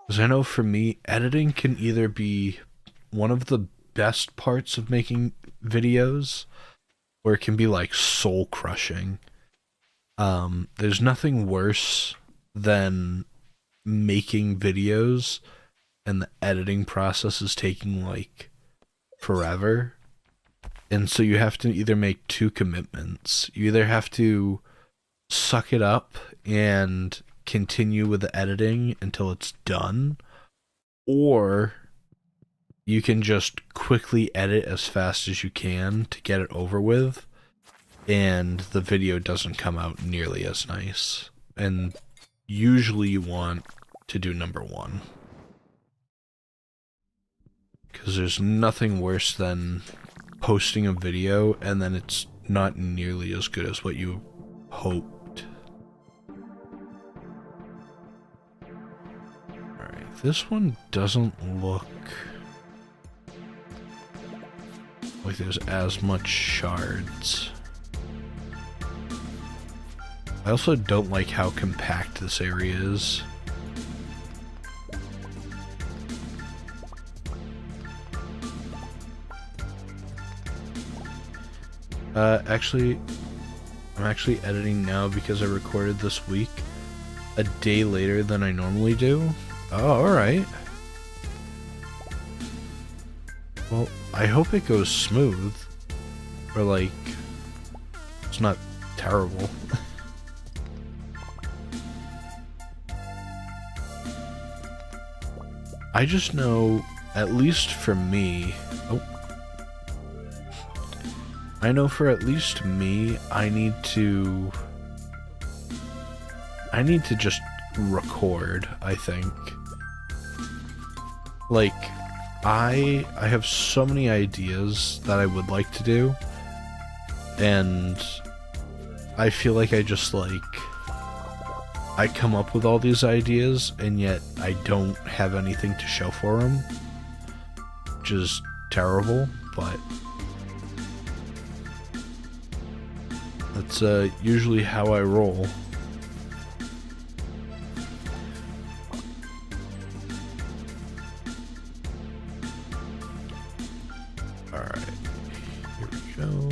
[SPEAKER 1] because I know for me, editing can either be one of the best parts of making videos, or it can be like soul crushing. There's nothing worse than making videos and the editing process is taking like forever, and so you have to either make two commitments. You either have to suck it up and continue with the editing until it's done, or you can just quickly edit as fast as you can to get it over with, and the video doesn't come out nearly as nice. And usually you want to do number one, because there's nothing worse than posting a video and then it's not nearly as good as what you hoped. Alright, this one doesn't look like there's as much shards. I also don't like how compact this area is. Actually, I'm actually editing now because I recorded this week a day later than I normally do. Oh, alright. Well, I hope it goes smooth. Or, like, it's not terrible. I just know, at least for me... Oh. I know for at least me, I need to just record, I think. Like, I have so many ideas that I would like to do, and I feel like I just, like, I come up with all these ideas, and yet I don't have anything to show for them, which is terrible, but that's usually how I roll. Alright, here we go.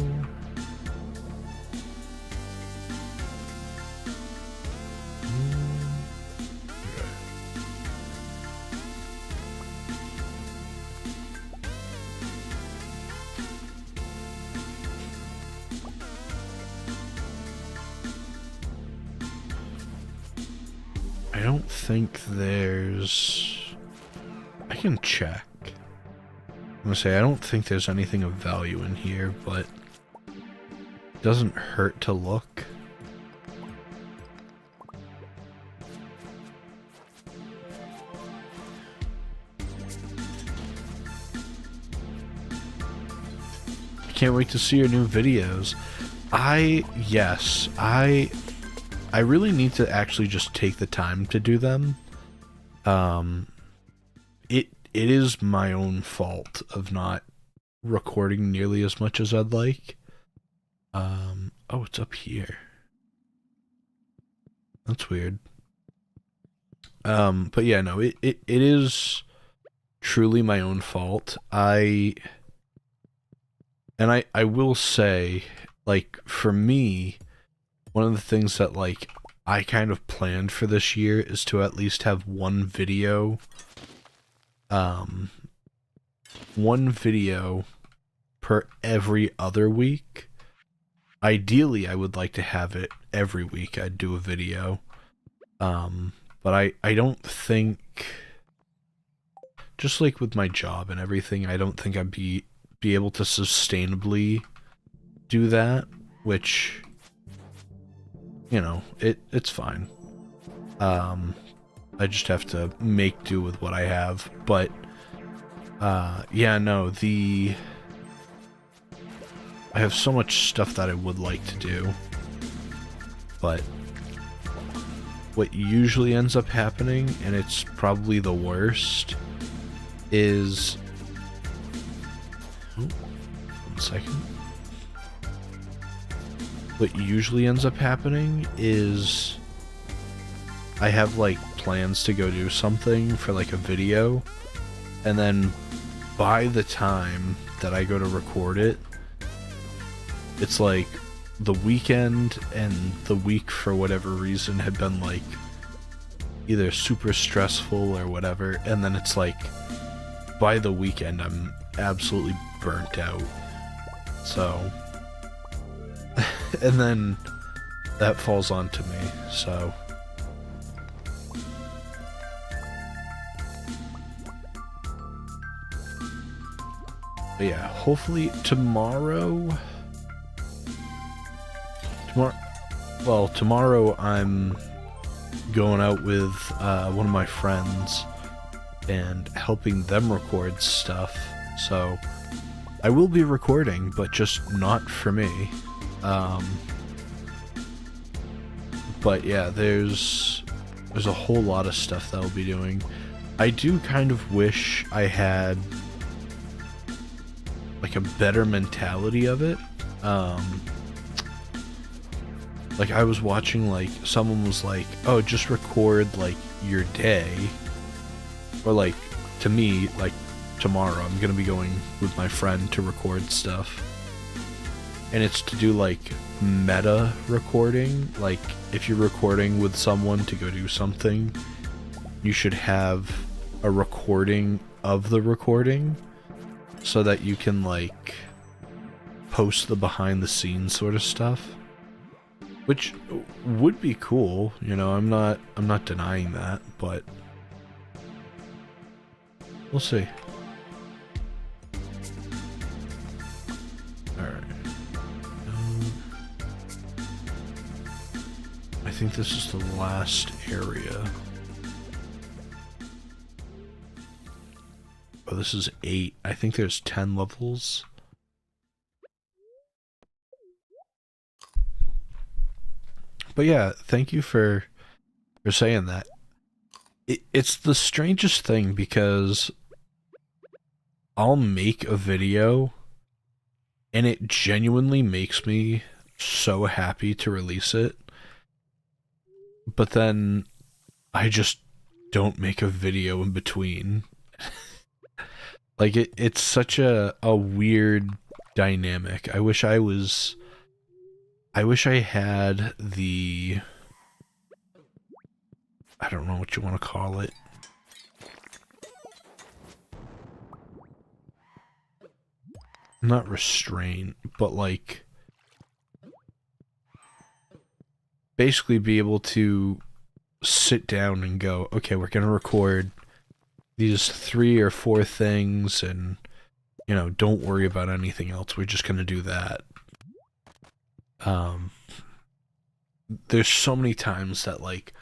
[SPEAKER 1] I don't think there's... I can check. I'm gonna say, I don't think there's anything of value in here, but it doesn't hurt to look. I can't wait to see your new videos. Yes, I really need to actually just take the time to do them. It is my own fault of not recording nearly as much as I'd like. Oh, it's up here. That's weird. But yeah, no, it is truly my own fault. I will say, like, for me, one of the things that, like, I kind of planned for this year is to at least have one video per every other week. Ideally, I would like to have it every week. I'd do a video. But I don't think, just like with my job and everything, I don't think I'd be able to sustainably do that, which, you know, it's fine. I just have to make do with what I have, but, yeah, no, I have so much stuff that I would like to do, but what usually ends up happening, and it's probably the worst, is, oh, 1 second. What usually ends up happening is I have, like, plans to go do something for, like, a video, and then by the time that I go to record it, it's like the weekend and the week, for whatever reason, had been, like, either super stressful or whatever, and then it's like by the weekend I'm absolutely burnt out. So and then that falls onto me, so but yeah, hopefully tomorrow I'm going out with one of my friends and helping them record stuff, so I will be recording, but just not for me. But yeah, there's a whole lot of stuff that I'll be doing. I do kind of wish I had, like, a better mentality of it. Like, I was watching, like, someone was like, oh, just record, like, your day. Or, like, to me, like, tomorrow I'm gonna be going with my friend to record stuff. and it's to do like meta recording. Like if you're recording with someone to go do something, you should have a recording of the recording so that you can like post the behind the scenes sort of stuff, which would be cool. You know, I'm not denying that, but we'll see. Alright. I think this is the last area. Oh, this is 8. I think there's 10 levels. But yeah, thank you for saying that. It's the strangest thing because I'll make a video and it genuinely makes me so happy to release it. But then I just don't make a video in between. Like it's such a weird dynamic. I wish I had the, I don't know what you want to call it. Not restraint, but like basically be able to sit down and go, okay, we're going to record these 3 or 4 things and, you know, don't worry about anything else. We're just going to do that. There's so many times that like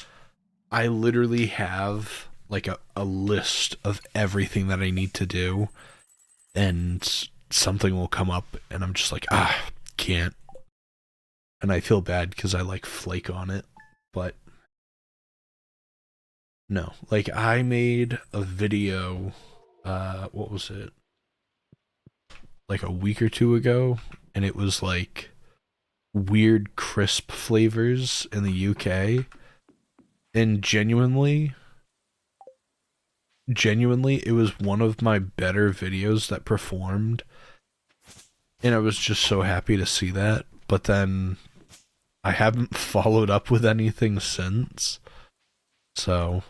[SPEAKER 1] I literally have like a list of everything that I need to do, and something will come up and I'm just like, can't. And I feel bad because I like flake on it, but no, like I made a video, what was it? Like a week or 2 ago, and it was like weird crisp flavors in the UK, and genuinely it was one of my better videos that performed, and I was just so happy to see that. But then I haven't followed up with anything since, so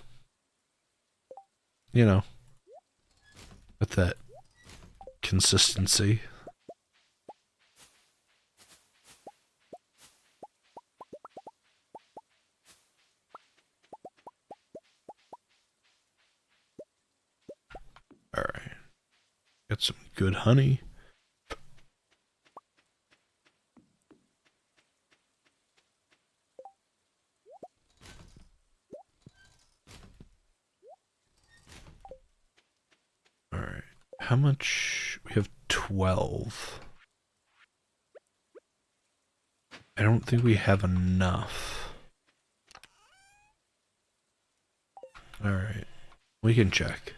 [SPEAKER 1] you know, with that consistency. Alright. Got some good honey. Alright. How much? We have 12. I don't think we have enough. Alright. We can check.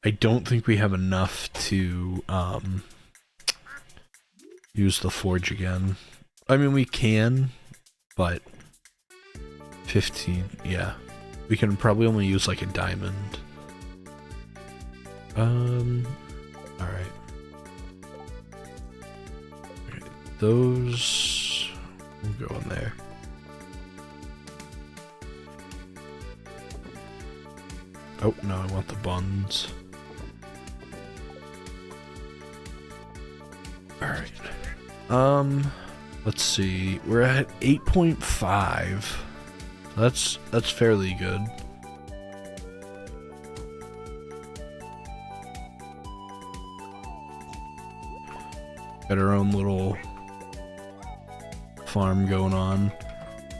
[SPEAKER 1] I don't think we have enough to use the forge again. I mean, we can, but 15, yeah. We can probably only use like a diamond. Alright. Those will go in there. Oh, no, I want the buns. Alright. Let's see. We're at 8.5. That's fairly good. Got our own little farm going on.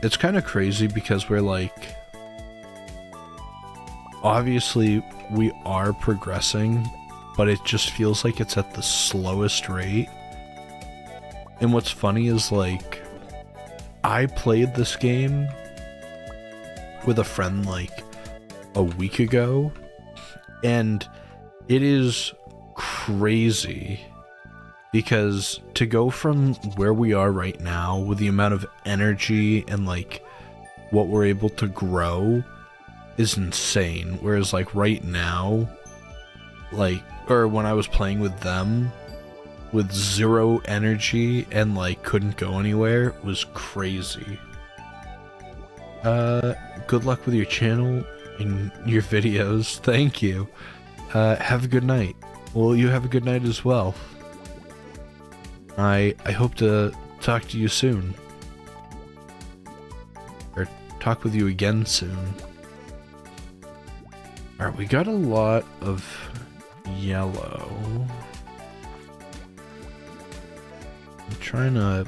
[SPEAKER 1] It's kind of crazy because we're like, obviously we are progressing, but it just feels like it's at the slowest rate. And what's funny is like, I played this game with a friend like a week ago, and it is crazy because to go from where we are right now with the amount of energy and like what we're able to grow is insane. Whereas like right now, like, or when I was playing with them, with 0 energy and like couldn't go anywhere was crazy. Good luck with your channel and your videos. Thank you. Have a good night. Well, you have a good night as well. I hope to talk to you soon. Or talk with you again soon. Alright, we got a lot of yellow. I'm trying to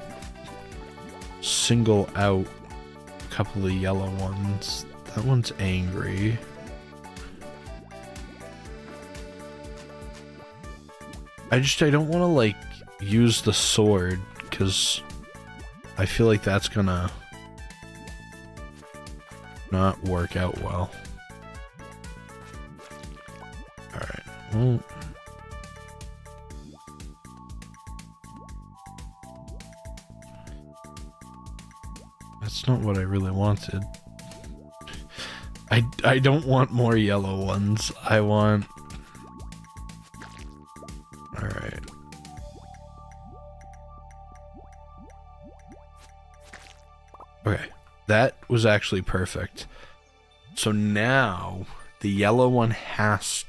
[SPEAKER 1] single out a couple of yellow ones. That one's angry. I don't want to, like, use the sword, because I feel like that's gonna not work out well. Alright, well... That's not what I really wanted. I don't want more yellow ones. I want... Alright. Okay. That was actually perfect. So now, the yellow one has...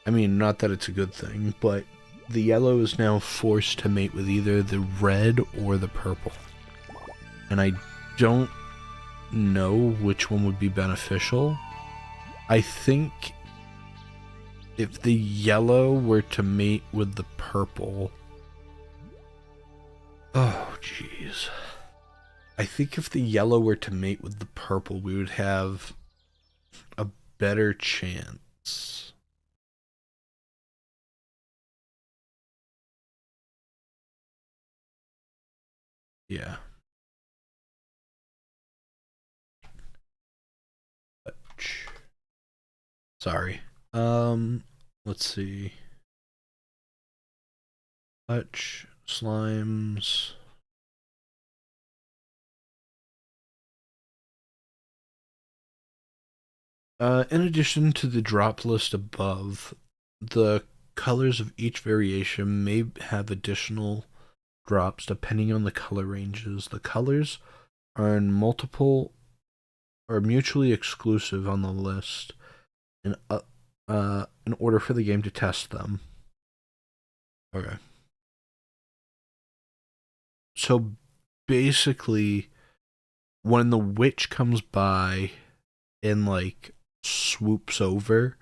[SPEAKER 1] I mean, not that it's a good thing, but the yellow is now forced to mate with either the red or the purple. And I don't know which one would be beneficial. I think if the yellow were to mate with the purple... Oh, jeez. I think if the yellow were to mate with the purple, we would have a better chance. Yeah. Sorry. Let's see. Touch, slimes. In addition to the drop list above, the colors of each variation may have additional drops depending on the color ranges. The colors are in multiple or mutually exclusive on the list in order for the game to test them. Okay. So basically, when the witch comes by and like swoops over,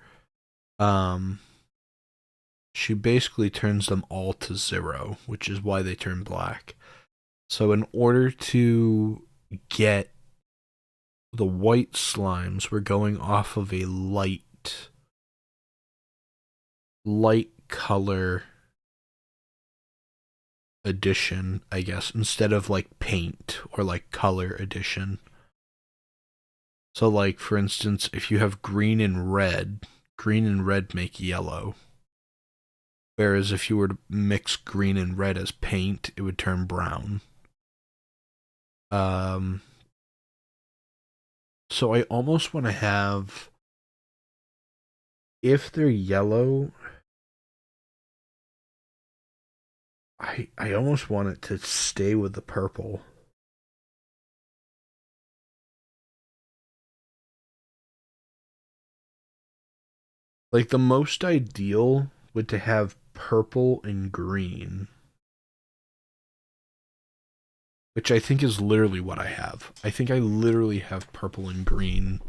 [SPEAKER 1] she basically turns them all to 0, which is why they turn black. So in order to get the white slimes, we're going off of a light color addition, I guess, instead of like paint or like color addition. So like, for instance, if you have green and red make yellow. Whereas if you were to mix green and red as paint, it would turn brown. So I almost want to have, if they're yellow, I almost want it to stay with the purple. Like, the most ideal would to have purple and green. Which I think is literally what I have. I think I literally have purple and green.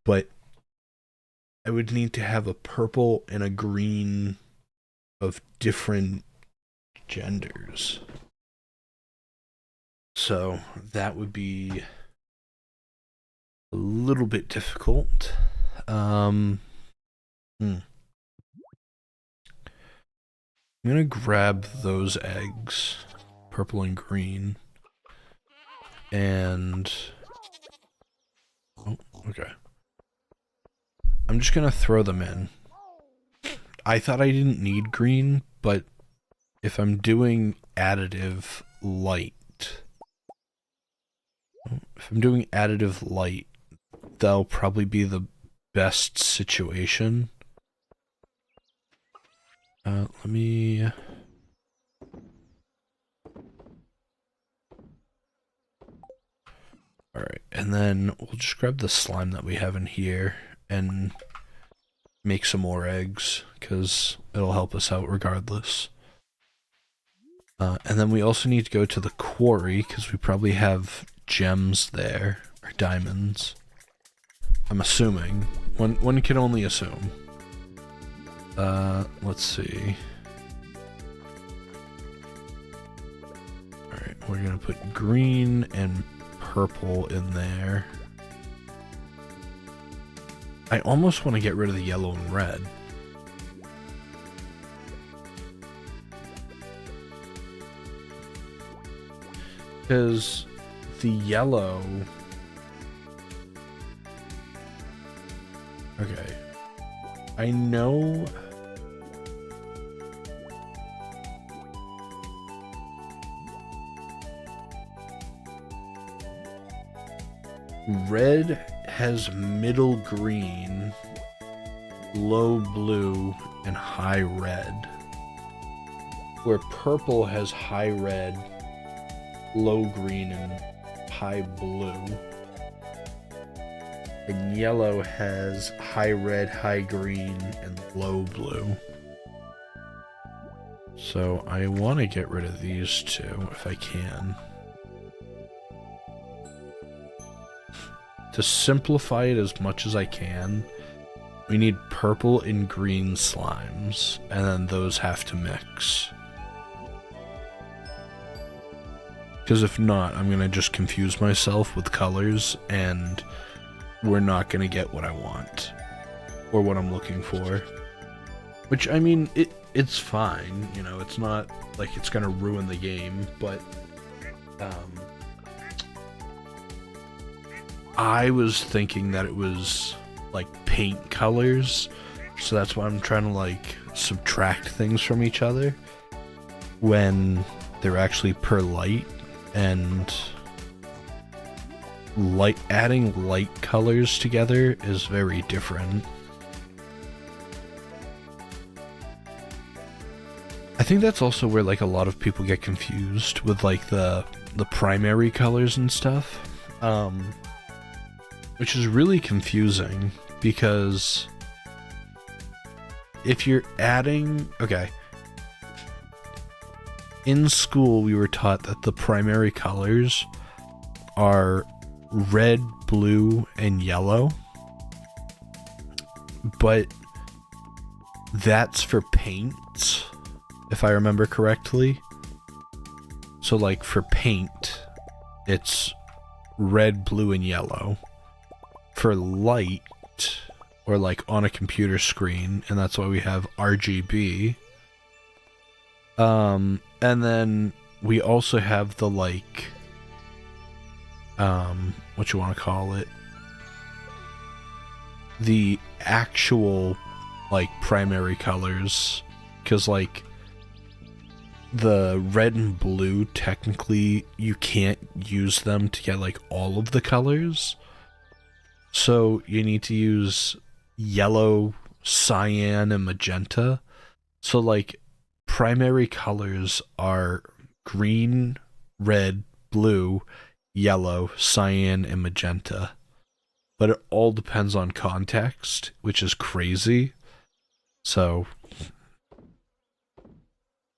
[SPEAKER 1] But I would need to have a purple and a green of different genders. So that would be a little bit difficult. I'm gonna grab those eggs, purple and green, and oh, okay. I'm just gonna throw them in. I thought I didn't need green, but if I'm doing additive light, that'll probably be the best situation. Let me Alright, and then we'll just grab the slime that we have in here and make some more eggs, because it'll help us out regardless. And then we also need to go to the quarry, because we probably have gems there, or diamonds. I'm assuming. One can only assume. Let's see. Alright, we're gonna put green and purple in there. I almost want to get rid of the yellow and red. Because the yellow... Okay. I know... Red has middle green, low blue, and high red. Where purple has high red, low green, and high blue. And yellow has high red, high green, and low blue. So I want to get rid of these two if I can. To simplify it as much as I can, we need purple and green slimes, and then those have to mix. Because if not, I'm going to just confuse myself with colors, and we're not going to get what I want. Or what I'm looking for. Which, I mean, it's fine, you know, it's not like it's going to ruin the game, but... I was thinking that it was like paint colors, so that's why I'm trying to like subtract things from each other when they're actually per light, and adding light colors together is very different. I think that's also where like a lot of people get confused with like the primary colors and stuff. Which is really confusing, because if you're adding... Okay. In school, we were taught that the primary colors are red, blue, and yellow. But that's for paints, if I remember correctly. So, like, for paint, it's red, blue, and yellow. For light, or like on a computer screen, and that's why we have RGB. And then we also have the like, what you want to call it? The actual like primary colors, because like the red and blue, technically you can't use them to get like all of the colors. So you need to use yellow, cyan, and magenta. So like primary colors are green, red, blue, yellow, cyan, and magenta. But it all depends on context, which is crazy. So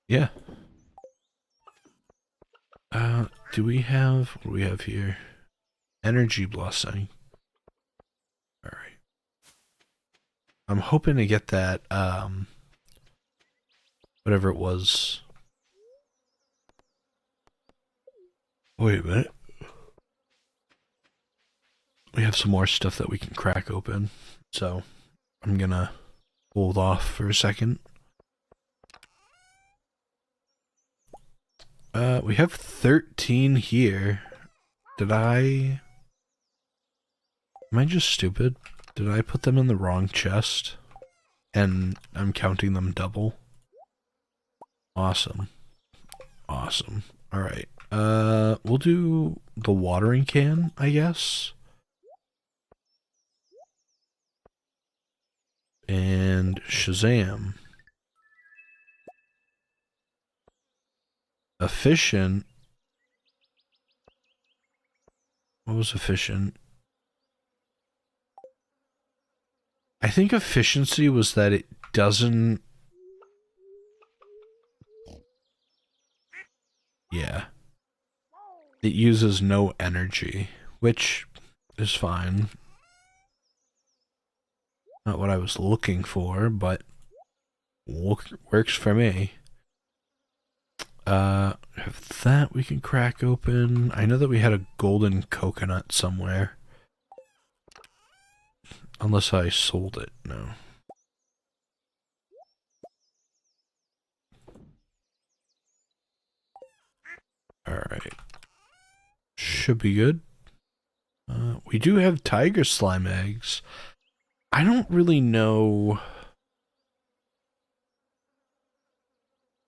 [SPEAKER 1] yeah. What do we have here? Energy blessing. Alright. I'm hoping to get that, whatever it was. Wait a minute. We have some more stuff that we can crack open, so I'm gonna hold off for a second. We have 13 here. Am I just stupid? Did I put them in the wrong chest? And I'm counting them double? Awesome. Awesome. Alright. We'll do the watering can, I guess. And Shazam. Efficient. What was efficient? I think efficiency was that it doesn't... Yeah. It uses no energy, which is fine. Not what I was looking for, but works for me. If that we can crack open. I know that we had a golden coconut somewhere. Unless I sold it, no. Alright. Should be good. We do have tiger slime eggs. I don't really know...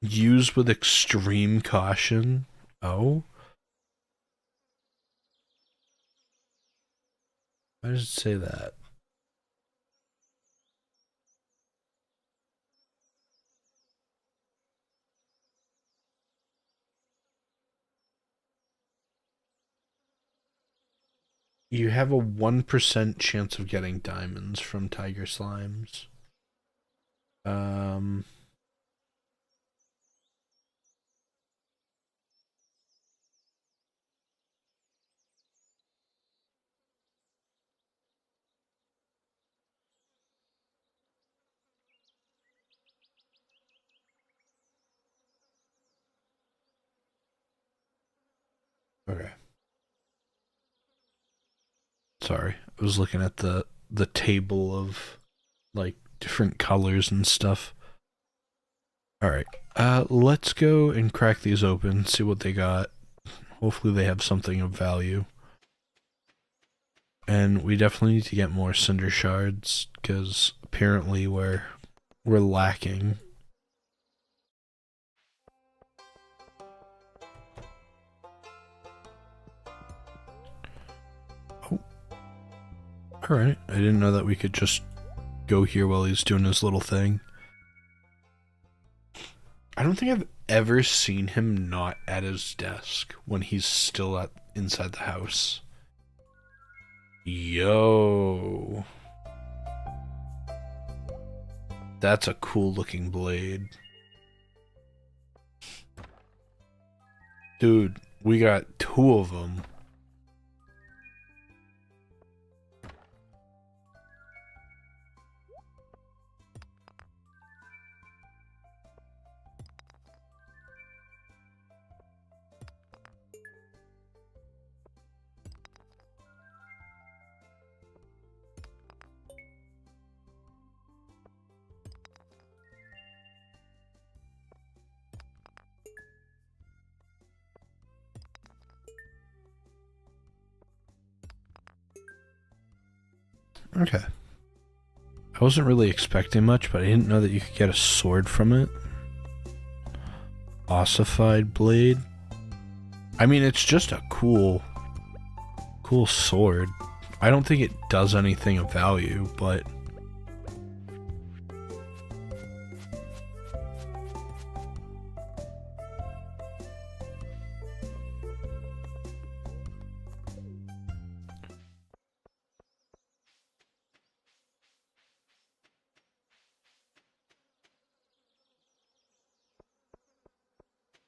[SPEAKER 1] Use with extreme caution. Oh? Why does it say that? You have a 1% chance of getting diamonds from tiger slimes. Okay. Sorry, I was looking at the table of like different colors and stuff. All right, let's go and crack these open, see what they got. Hopefully they have something of value. And we definitely need to get more cinder shards because apparently we're lacking. Oh. Alright, I didn't know that we could just go here while he's doing his little thing. I don't think I've ever seen him not at his desk when he's still inside the house. Yo. That's a cool looking blade. Dude, we got 2 of them. Okay. I wasn't really expecting much, but I didn't know that you could get a sword from it. Ossified blade. I mean, it's just a cool sword. I don't think it does anything of value, but...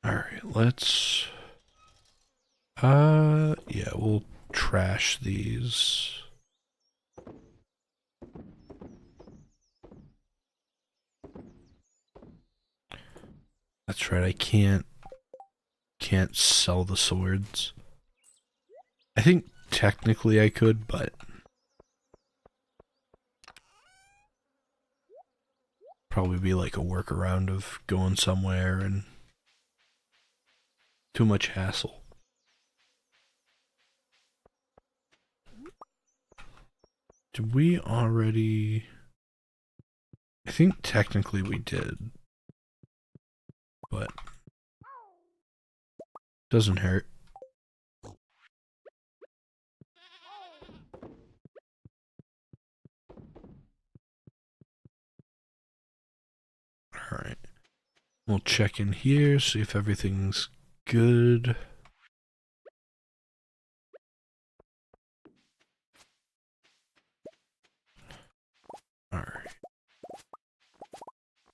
[SPEAKER 1] Alright, let's... yeah, we'll trash these. That's right, I can't sell the swords. I think technically I could, but... Probably be like a workaround of going somewhere and... Too much hassle. Did we already... I think technically we did. But... Doesn't hurt. Alright. We'll check in here, see if everything's good.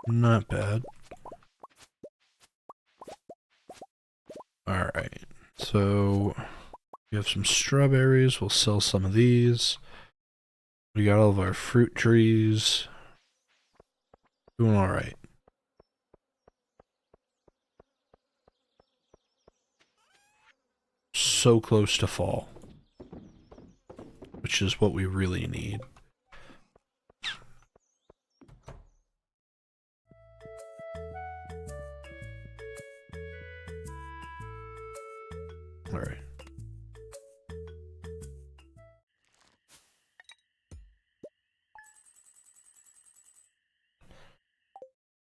[SPEAKER 1] Not bad. Alright, so we have some strawberries. We'll sell some of these. We got all of our fruit trees. Doing alright. So close to fall, which is what we really need. All right.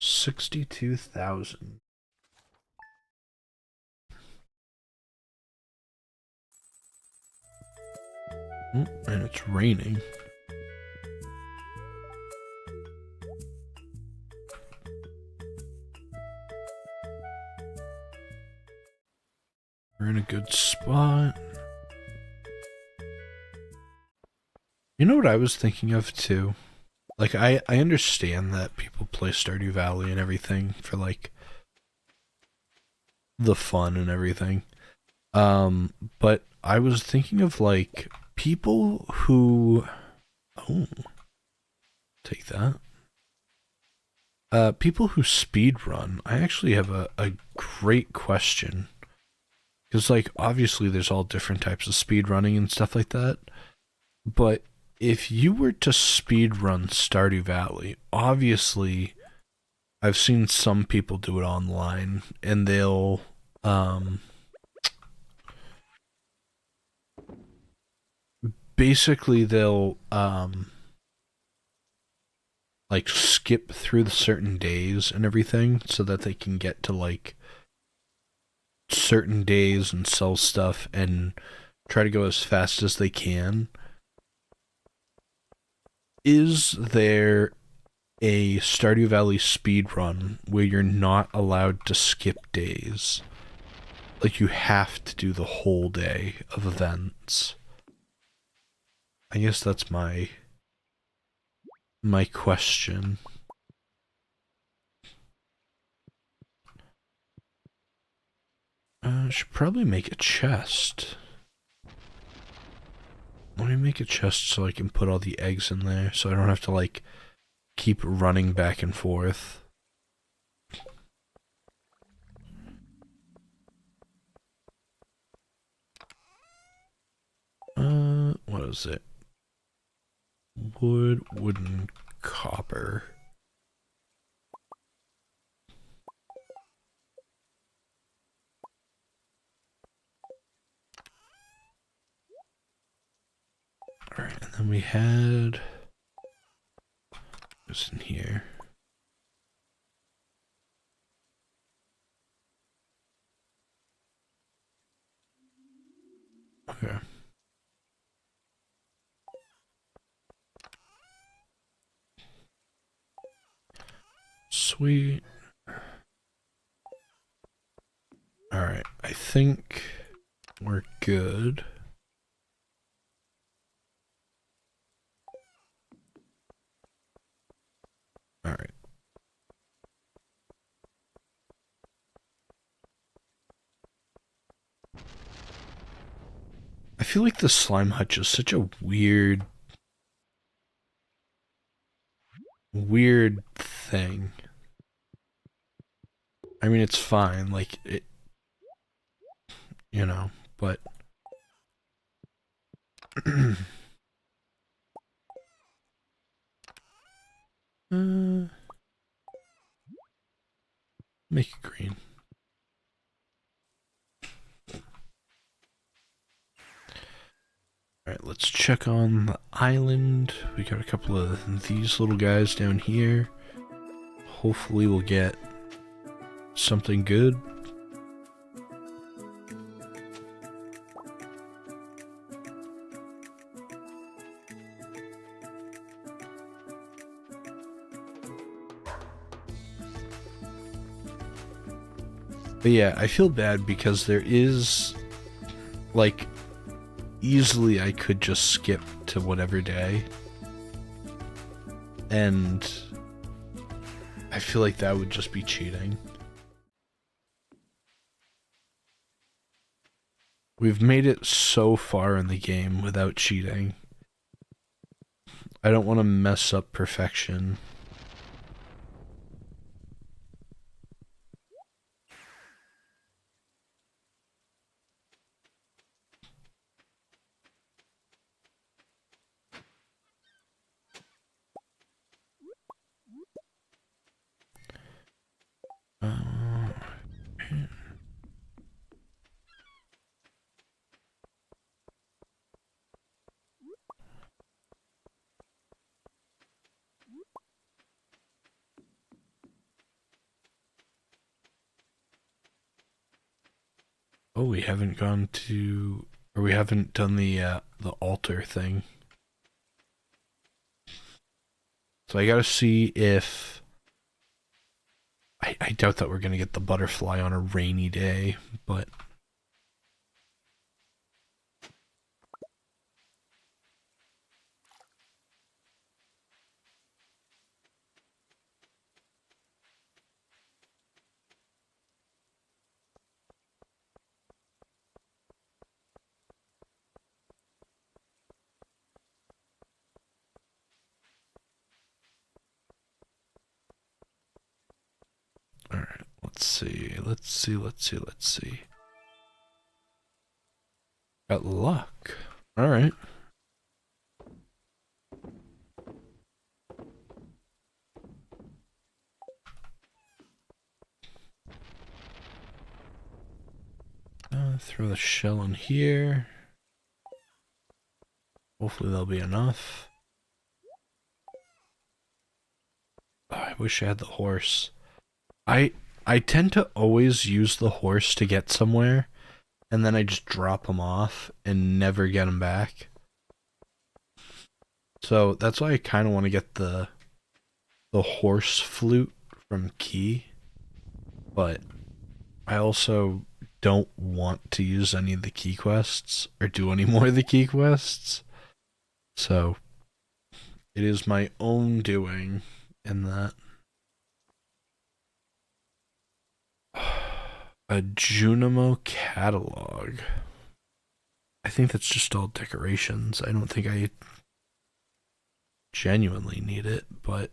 [SPEAKER 1] $62,000. And it's raining. We're in a good spot. You know what I was thinking of too? Like, I understand that people play Stardew Valley and everything for, like, the fun and everything. But I was thinking of, like, people who... Oh. Take that. People who speedrun. I actually have a great question. Because, like, obviously there's all different types of speedrunning and stuff like that. But if you were to speedrun Stardew Valley, obviously I've seen some people do it online, and they'll basically they'll like skip through the certain days and everything so that they can get to like certain days and sell stuff and try to go as fast as they can. Is there a Stardew Valley speedrun where you're not allowed to skip days? Like, you have to do the whole day of events. I guess that's my question. I should probably make a chest. Let me make a chest so I can put all the eggs in there so I don't have to, like, keep running back and forth. What is it? Wood, wooden, copper. Alright, and then we had this in here. Okay. Sweet. Alright, I think we're good. Alright. I feel like the slime hutch is such a weird thing. I mean, it's fine, like, it, you know, but... make it green. Alright, let's check on the island. We got a couple of these little guys down here. Hopefully we'll get something good. But yeah, I feel bad because there is, like, easily I could just skip to whatever day. And I feel like that would just be cheating. We've made it so far in the game without cheating. I don't want to mess up perfection. Oh, we haven't gone to, or we haven't done the altar thing. So I gotta see if I doubt that we're gonna get the butterfly on a rainy day, but all right. Let's see. Let's see. Got luck. All right. Throw the shell in here. Hopefully there'll be enough. Oh, I wish I had the horse. I tend to always use the horse to get somewhere, and then I just drop him off and never get him back. So that's why I kind of want to get the horse flute from Key, but I also don't want to use any of the key quests or do any more of the key quests. So it is my own doing in that. A Junimo catalog. I think that's just all decorations. I don't think I genuinely need it, but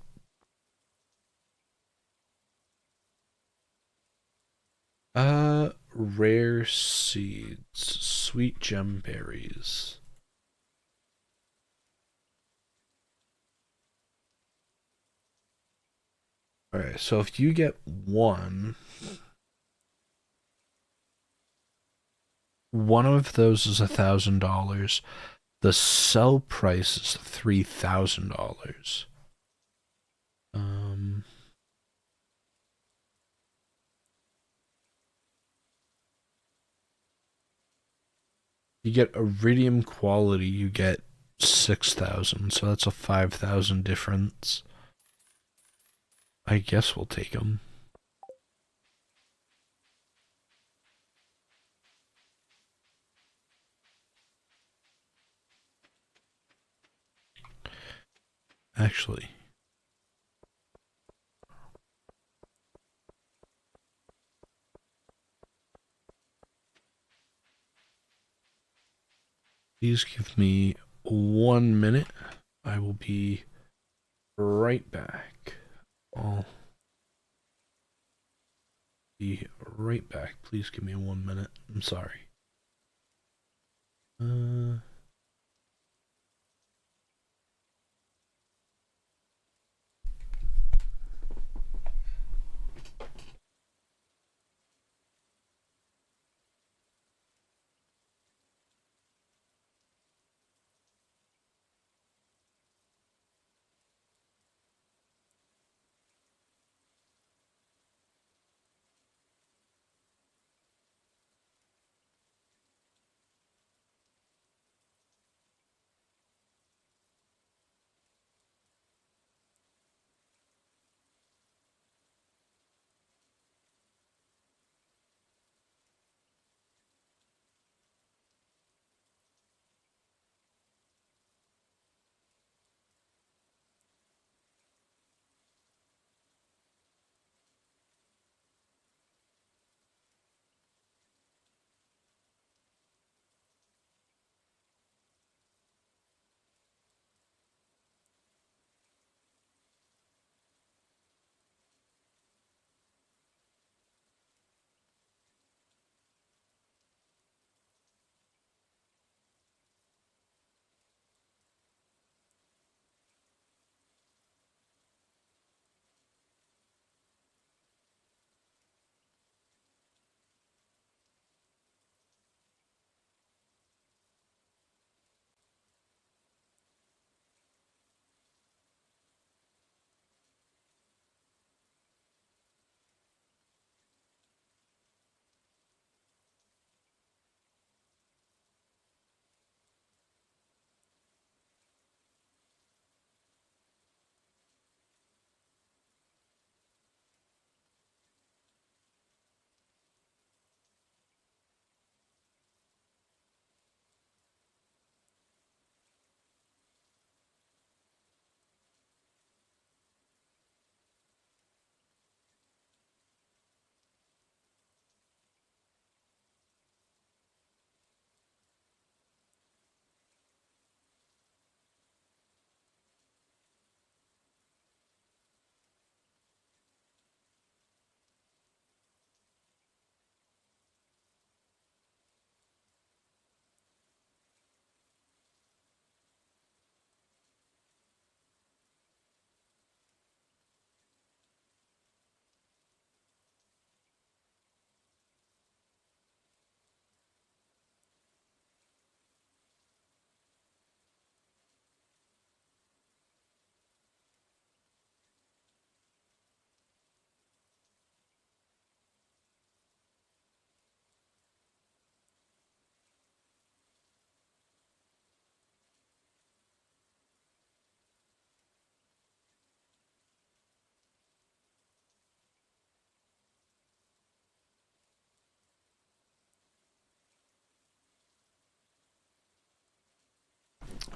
[SPEAKER 1] rare seeds, sweet gem berries. Alright, so if you get one of those is $1,000. The sell price is $3,000. You get iridium quality, you get 6,000, so that's a 5,000 difference. I guess we'll take them. Actually, please give me 1 minute. I will be right back. I'll be right back. Please give me 1 minute. I'm sorry.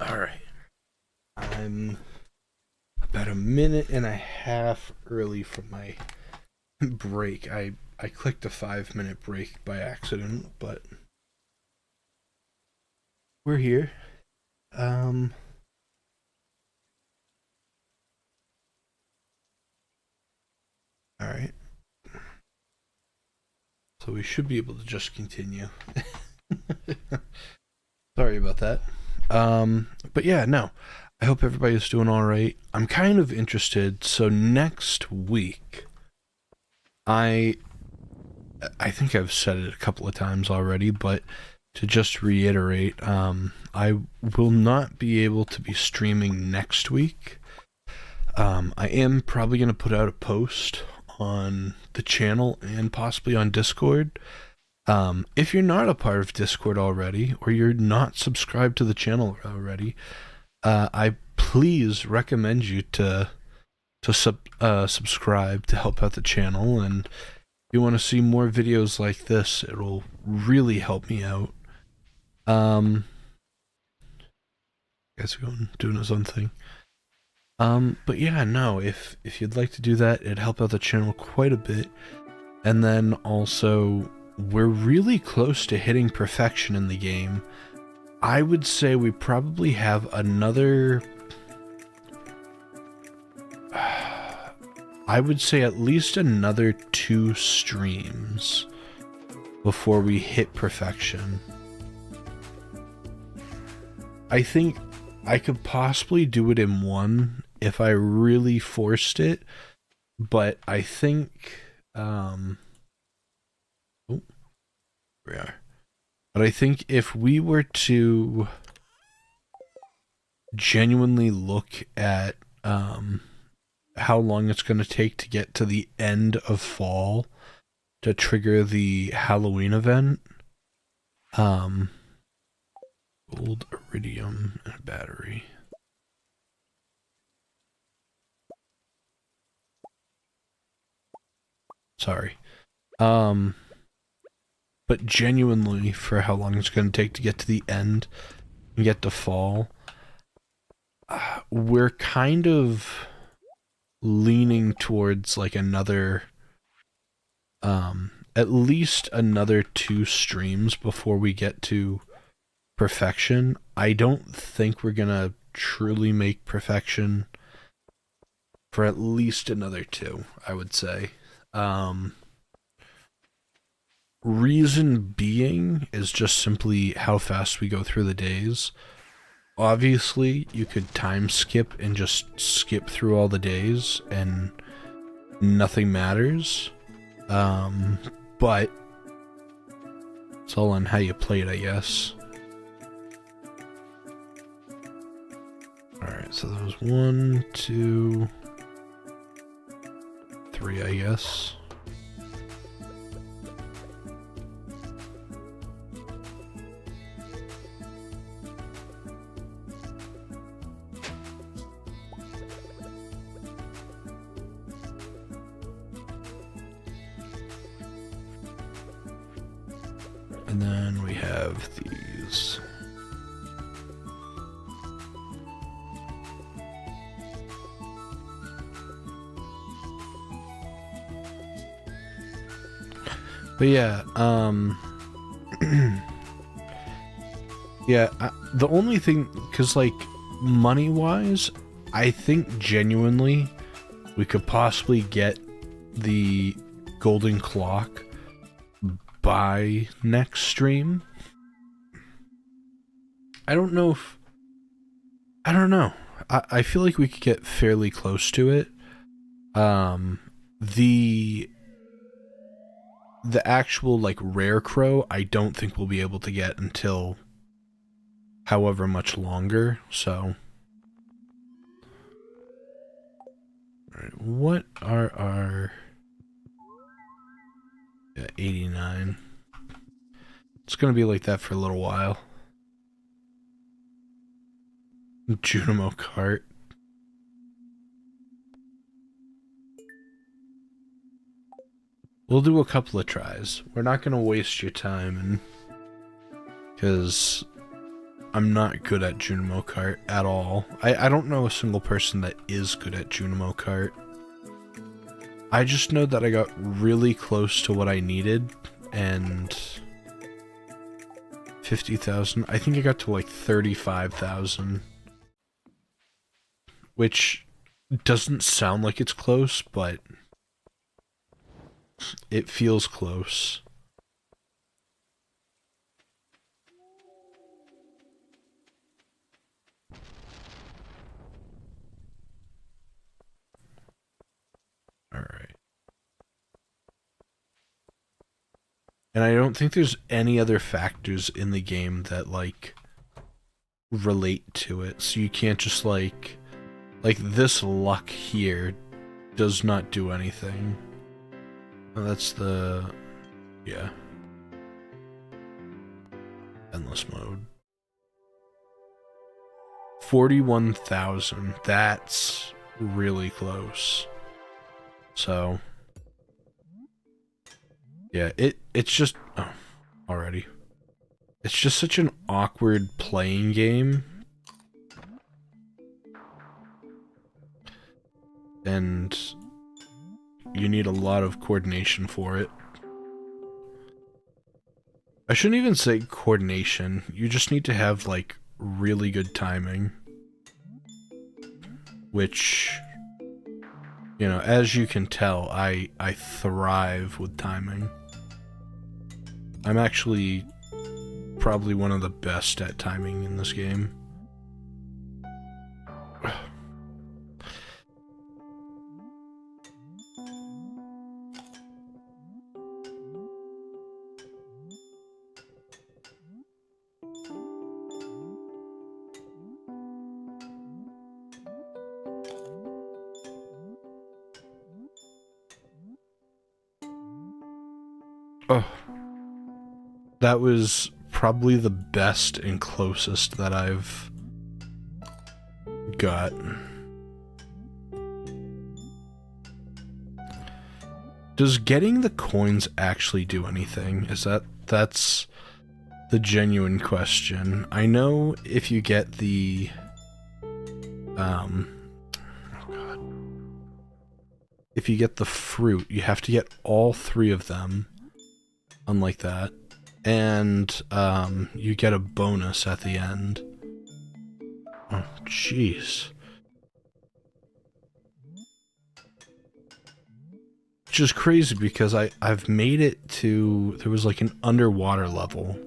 [SPEAKER 1] Alright. I'm about a minute and a half early from my break. I clicked a 5-minute break by accident, but we're here. Alright. So we should be able to just continue. Sorry about that. But yeah, no. I hope everybody's doing alright. I'm kind of interested. So next week, I think I've said it a couple of times already, but to just reiterate, I will not be able to be streaming next week. I am probably going to put out a post on the channel and possibly on Discord. If you're not a part of Discord already, or you're not subscribed to the channel already, I please recommend you to subscribe to help out the channel. And if you want to see more videos like this, it'll really help me out. Guys going doing his own thing. But yeah, no, if you'd like to do that, it'd help out the channel quite a bit. And then also, we're really close to hitting perfection in the game. I would say we probably have another... I would say at least another 2 streams before we hit perfection. I think I could possibly do it in 1 if I really forced it, but I think... oh, we are. But I think if we were to genuinely look at how long it's going to take to get to the end of fall to trigger the Halloween event, gold, iridium, and a battery. Sorry. But genuinely, for how long it's going to take to get to the end and get to fall, we're kind of leaning towards like another, at least another 2 streams before we get to perfection. I don't think we're going to truly make perfection for at least another 2, I would say. Reason being is just simply how fast we go through the days. Obviously, you could time skip and just skip through all the days and nothing matters. But it's all on how you play it, I guess. Alright, so that was 1, 2, 3, I guess. And then we have these. But yeah, yeah, the only thing, because like money-wise, I think genuinely we could possibly get the golden clock by next stream. I don't know. I feel like we could get fairly close to it. The actual like rare crow, I don't think we'll be able to get until however much longer. So, all right, what are our 89? It's gonna be like that for a little while. Junimo cart. We'll do a couple of tries. We're not gonna waste your time, and because I'm not good at Junimo Kart at all. I don't know a single person that is good at Junimo Kart. I just know that I got really close to what I needed, and 50,000. I think I got to like 35,000, which doesn't sound like it's close, but it feels close. Alright. And I don't think there's any other factors in the game that, like, relate to it. So you can't just, like this luck here does not do anything. Oh, that's the... yeah. Endless mode. 41,000. That's really close. So... yeah, it's just... oh, already. It's just such an awkward playing game. And you need a lot of coordination for it. I shouldn't even say coordination. You just need to have, like, really good timing. Which, you know, as you can tell, I thrive with timing. I'm actually probably one of the best at timing in this game. Oh, that was probably the best and closest that I've got. Does getting the coins actually do anything? That's the genuine question. I know if you get the oh god. If you get the fruit, you have to get all 3 of them. Unlike that. And you get a bonus at the end. Oh, jeez. Which is crazy because I've made it to... there was like an underwater level.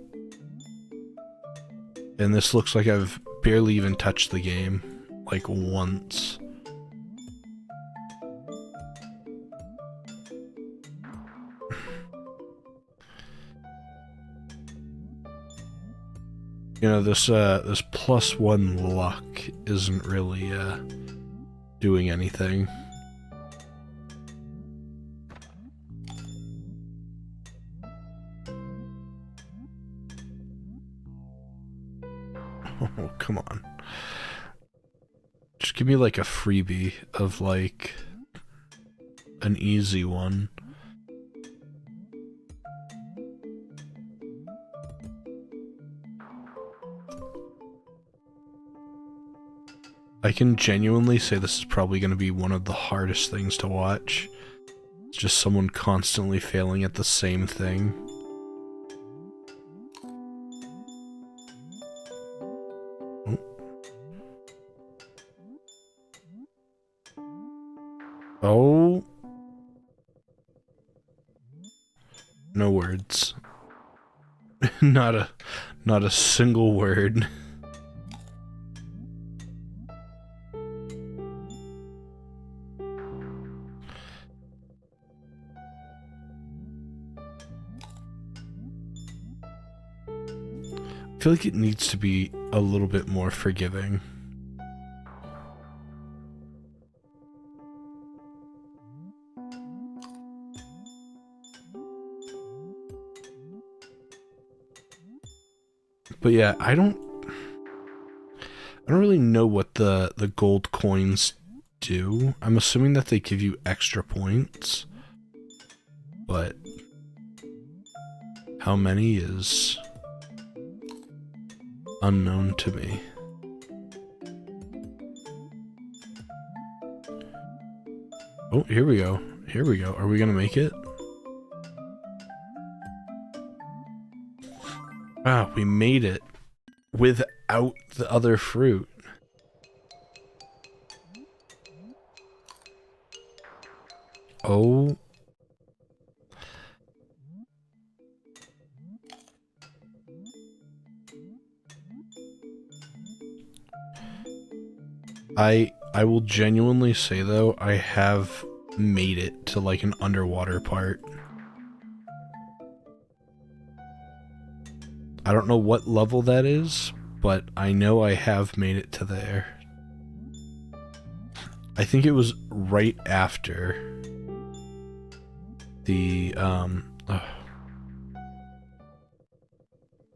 [SPEAKER 1] And this looks like I've barely even touched the game. Like once. You know, this +1 luck isn't really doing anything. Oh, come on. Just give me like a freebie of like an easy one. I can genuinely say this is probably going to be one of the hardest things to watch. It's just someone constantly failing at the same thing. Oh. No words. Not a single word. I feel like it needs to be a little bit more forgiving. But yeah, I don't really know what the gold coins do. I'm assuming that they give you extra points. But how many is... unknown to me. Oh, here we go. Here we go. Are we gonna make it? Ah, we made it without the other fruit. Oh. I will genuinely say though, I have made it to like an underwater part. I don't know what level that is, but I know I have made it to there. I think it was right after the, I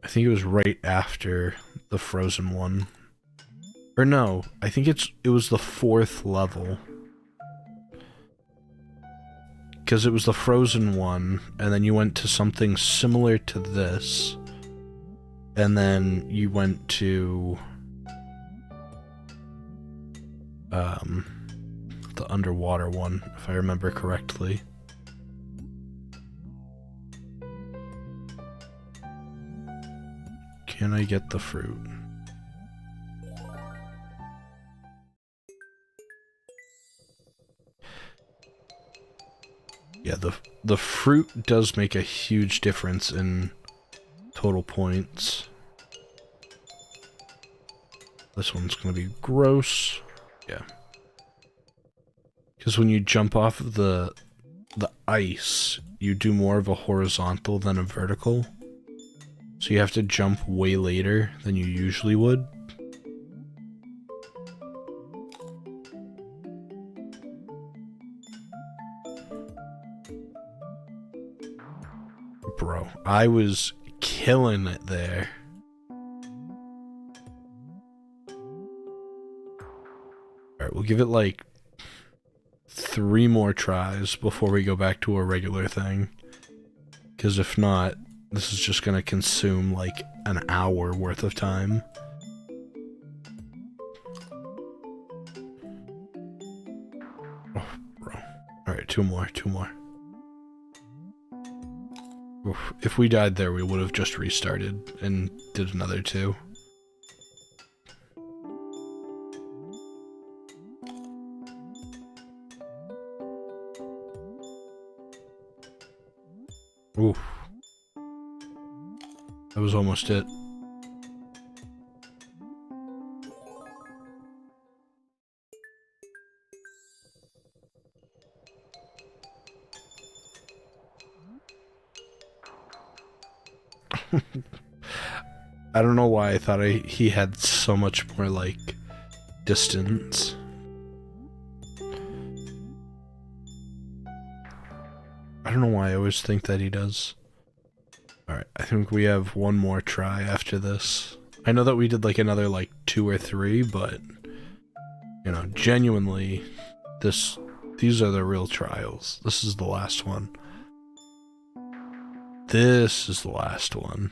[SPEAKER 1] think it was right after the frozen one. Or no, I think it was the 4th level. Because it was the frozen one, and then you went to something similar to this. And then you went to the underwater one, if I remember correctly. Can I get the fruit? Yeah, the fruit does make a huge difference in total points. This one's gonna be gross. Yeah. Because when you jump off of the ice, you do more of a horizontal than a vertical. So you have to jump way later than you usually would. Bro, I was killing it there. Alright, we'll give it like 3 more tries before we go back to a regular thing. Because if not, this is just gonna consume like an hour worth of time. Oh, bro. Alright, 2 more, 2 more. Oof. If we died there, we would have just restarted and did another 2. Oof. That was almost it. I don't know why I thought he had so much more, like, distance. I don't know why I always think that he does. Alright, I think we have 1 more try after this. I know that we did, like, another, like, 2 or 3, but, you know, genuinely, these are the real trials. This is the last one. This is the last one.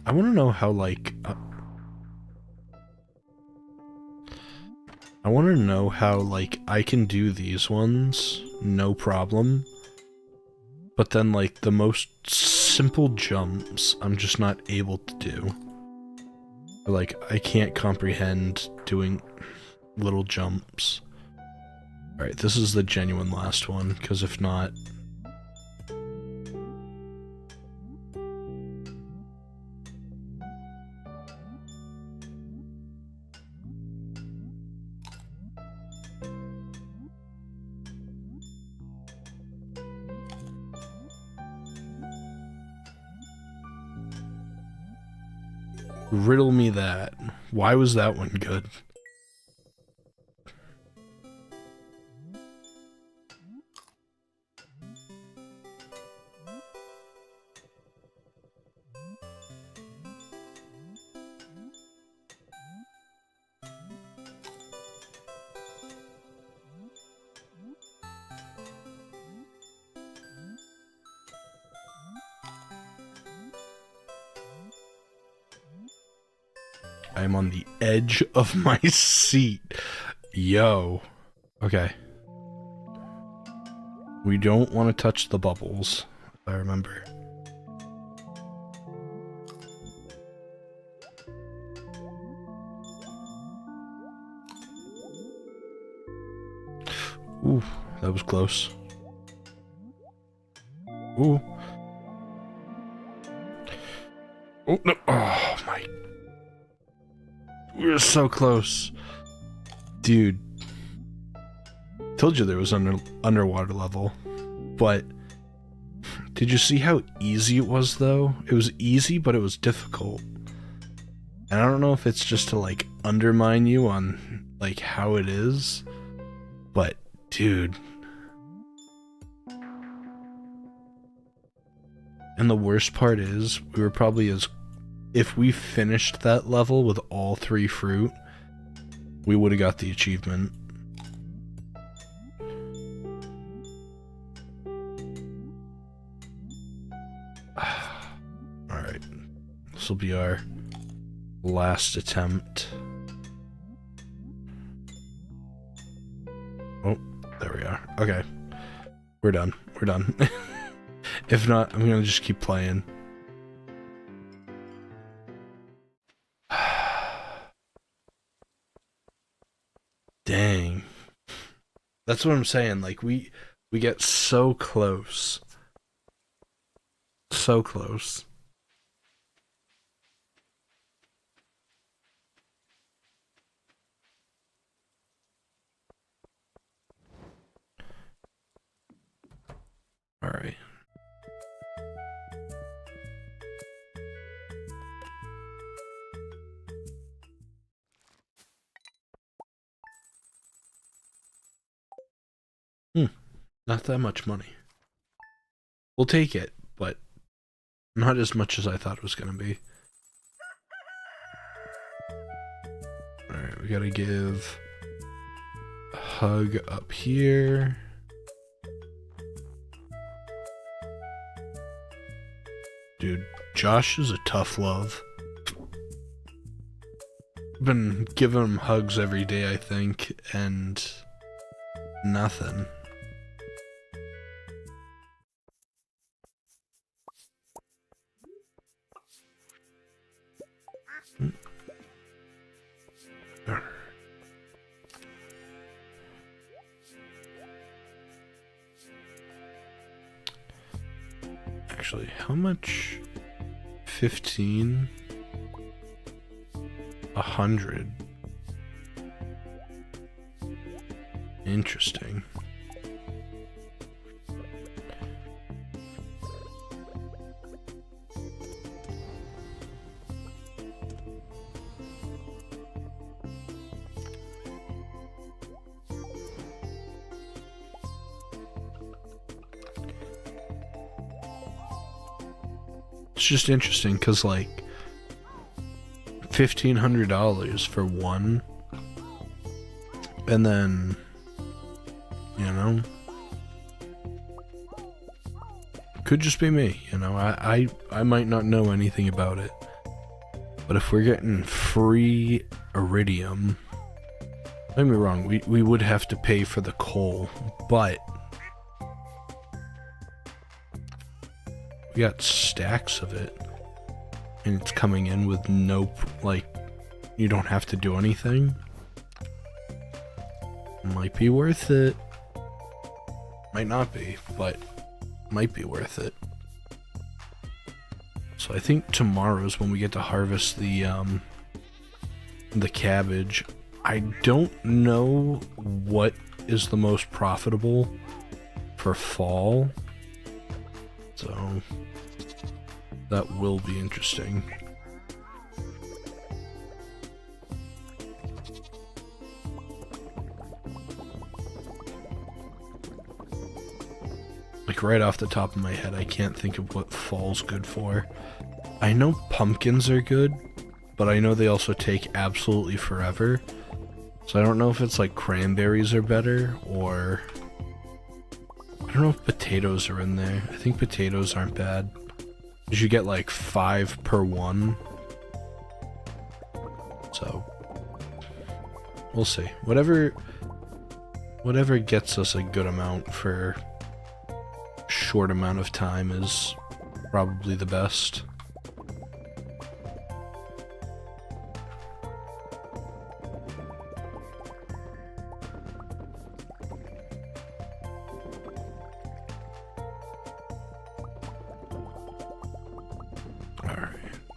[SPEAKER 1] I want to know how, like, I want to know how, like, I can do these ones, no problem, but then, like, the most simple jumps, I'm just not able to do. Like, I can't comprehend doing little jumps. Alright, this is the genuine last one, because if not... Riddle me that. Why was that one good? I'm on the edge of my seat. Yo. Okay. We don't want to touch the bubbles, if I remember. Ooh, that was close. Ooh. Oh, no. Oh, my. We were so close. Dude. Told you there was underwater level. But did you see how easy it was, though? It was easy, but it was difficult. And I don't know if it's just to, like, undermine you on, like, how it is. But, dude. And the worst part is, we were probably as... If we finished that level with all 3 fruit, we would have got the achievement. Alright. This will be our last attempt. Oh, there we are. Okay. We're done. We're done. If not, I'm gonna just keep playing. Dang. That's what I'm saying. Like, we get so close. So close. All right. Not that much money. We'll take it, but not as much as I thought it was going to be. Alright, we gotta give a hug up here. Dude, Josh is a tough love. Been giving him hugs every day, I think, and nothing. Actually, how much? 15? 100. Interesting. It's just interesting because, like, $1,500 for one, and then, you know, could just be me, you know, I might not know anything about it, but if we're getting free iridium, don't get me wrong, we would have to pay for the coal, but we got stacks of it, and it's coming in with no, like, you don't have to do anything. Might be worth it. Might not be, but might be worth it. So I think tomorrow's when we get to harvest the cabbage. I don't know what is the most profitable for fall. So that will be interesting. Like, right off the top of my head, I can't think of what fall's good for. I know pumpkins are good, but I know they also take absolutely forever. So I don't know if it's like cranberries are better, or I don't know if potatoes are in there. I think potatoes aren't bad, because you get like 5 per one. We'll see. Whatever gets us a good amount for a short amount of time is probably the best.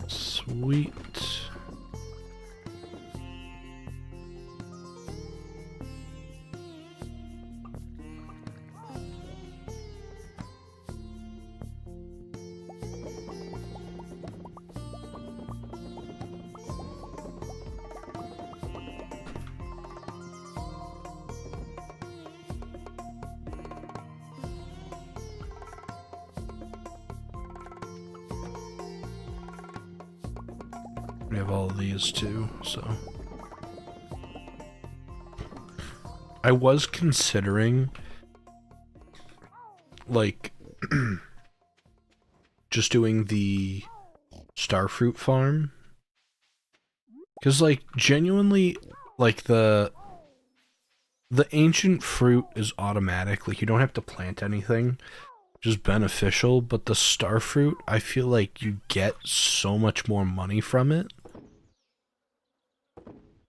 [SPEAKER 1] Sweet. We have all of these too, so. I was considering, like, just doing the starfruit farm. Because, like, genuinely, like, the ancient fruit is automatic. Like, you don't have to plant anything. Just beneficial, but the starfruit, I feel like you get so much more money from it.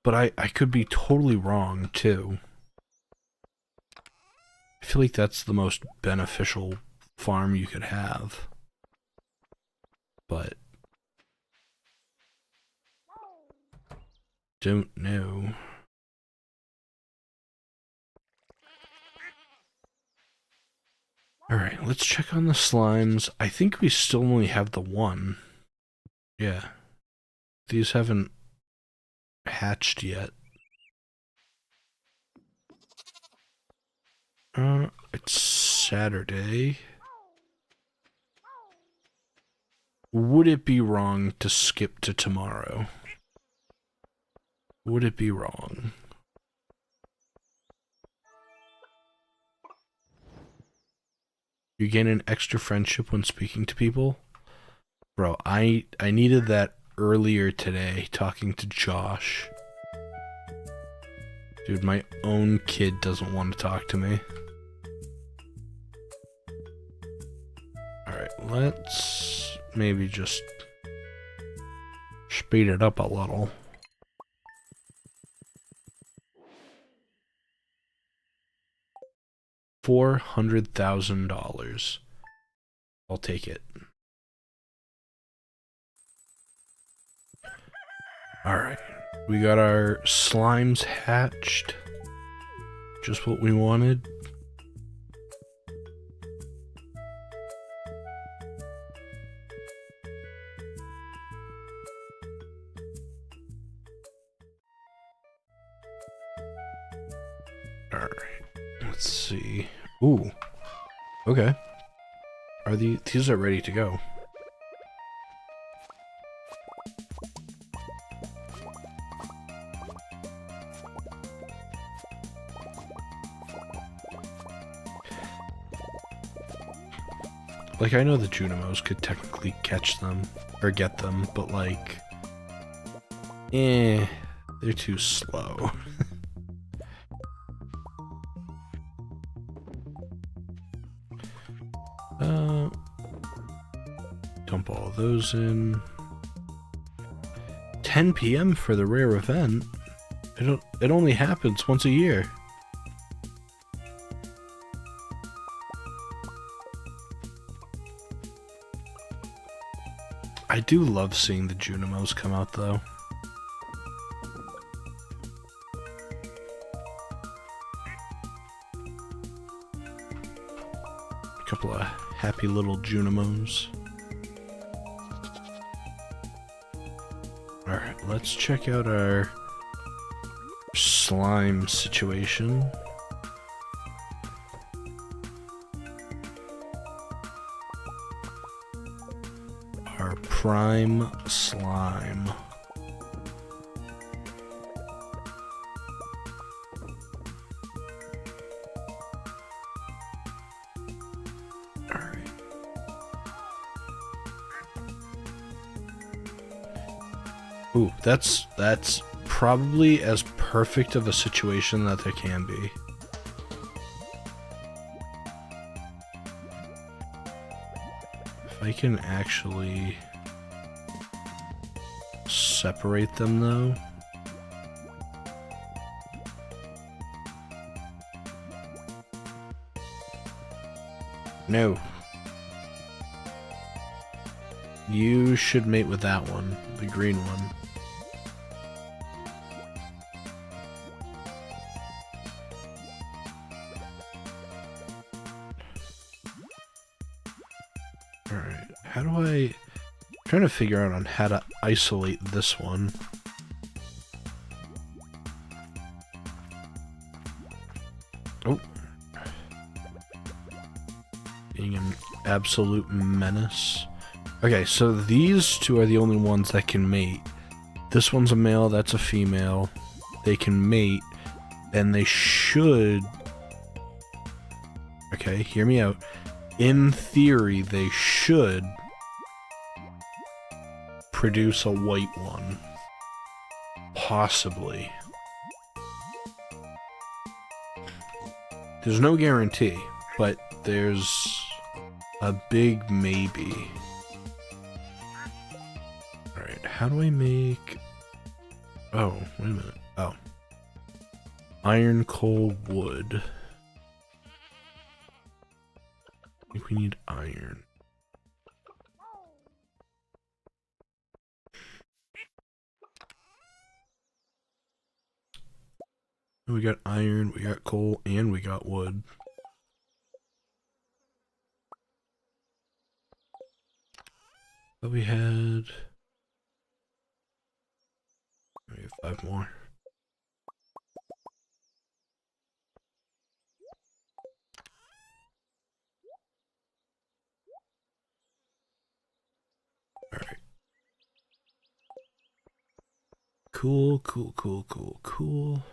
[SPEAKER 1] But I could be totally wrong, too. I feel like that's the most beneficial farm you could have. But don't know. Alright, let's check on the slimes. I think we still only have the one. Yeah. These haven't hatched yet. It's Saturday. Would it be wrong to skip to tomorrow? Would it be wrong? You gain an extra friendship when speaking to people? Bro, I needed that earlier today, talking to Josh. Dude, my own kid doesn't want to talk to me. Alright, let's maybe just speed it up a little. $400,000. I'll take it. Alright, we got our slimes hatched. Just what we wanted. Alright, let's see. Ooh, okay. Are these are ready to go. Like, I know the Junimos could technically catch them, or get them, but like, they're too slow. Dump all those in. 10 PM for the rare event? It only happens once a year. I do love seeing the Junimos come out, though. A couple of happy little Junimos. Alright, let's check out our slime situation. Our prime slime. Alright. Ooh, that's probably as perfect of a situation that there can be. If I can actually separate them though. No. You should mate with that one, the green one. Alright, how do I'm trying to figure out on how to isolate this one. Oh. Being an absolute menace. Okay, so these two are the only ones that can mate. This one's a male, that's a female. They can mate, and they should... Okay, hear me out. In theory, they should produce a white one. Possibly. There's no guarantee, but there's a big maybe. Alright, how do I make... Oh, wait a minute. Oh. Iron, coal, wood. I think we need iron. We got iron, we got coal, and we got wood. But we had... We have 5 more. Alright. Cool, cool, cool, cool, cool.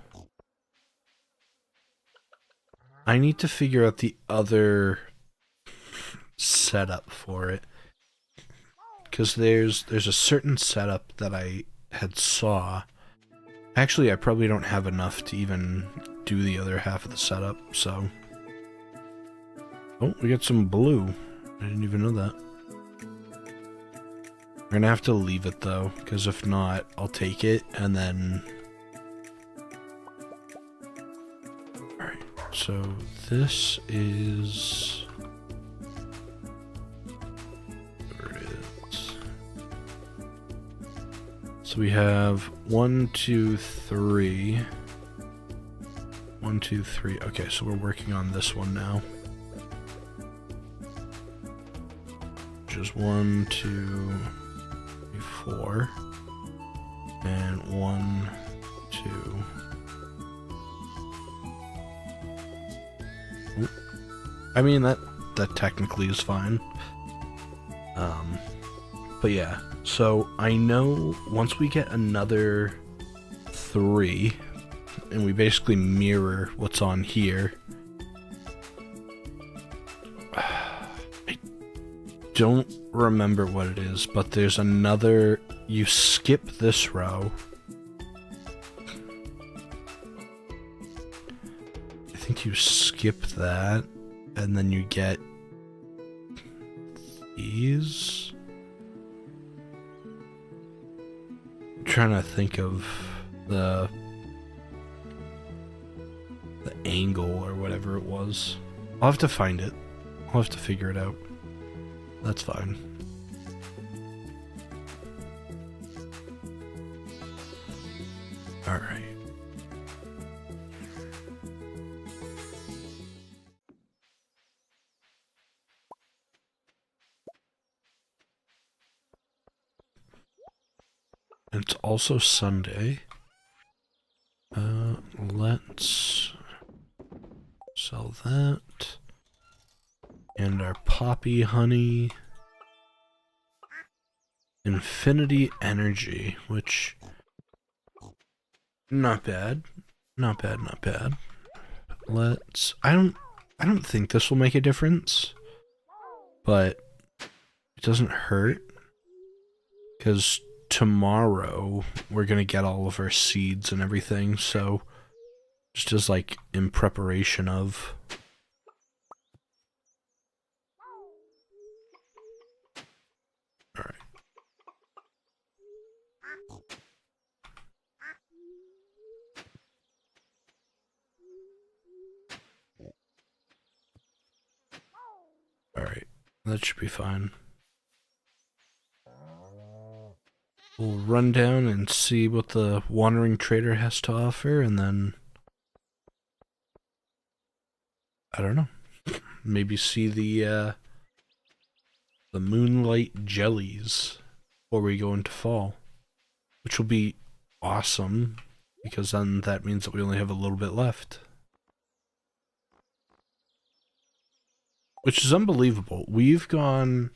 [SPEAKER 1] I need to figure out the other setup for it. Because there's a certain setup that I had saw. Actually, I probably don't have enough to even do the other half of the setup, so... Oh, we got some blue. I didn't even know that. We're gonna have to leave it though, because if not, I'll take it and then... Alright, so this is... Where it is. So we have 1, 2, 3. 1, 2, 3. Okay, so we're working on this one now. Which is 1, 2, 3, 4. And 1, 2. Oop. I mean, that technically is fine. But yeah, so I know once we get another 3, and we basically mirror what's on here. I don't remember what it is, but there's another, you skip this row. I think you skip that, and then you get these. I'm trying to think of the angle or whatever it was. I'll have to find it. I'll have to figure it out. That's fine. Alright. It's also Sunday. Let's sell that. And our poppy honey. Infinity energy, which not bad. Not bad, not bad. Let's I don't think this will make a difference. But it doesn't hurt. Because tomorrow we're gonna get all of our seeds and everything, so just as like in preparation of. Alright. Alright, that should be fine. We'll run down and see what the Wandering Trader has to offer, and then I don't know. Maybe see the Moonlight Jellies before we go into fall, which will be awesome because then that means that we only have a little bit left, which is unbelievable. We've gone.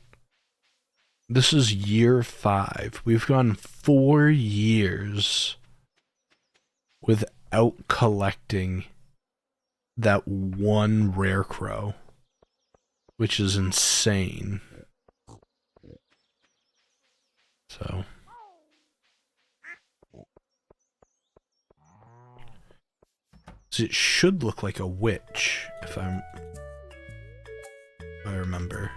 [SPEAKER 1] This is year 5. We've gone 4 years without collecting that one rare crow, which is insane. So it should look like a witch if I remember.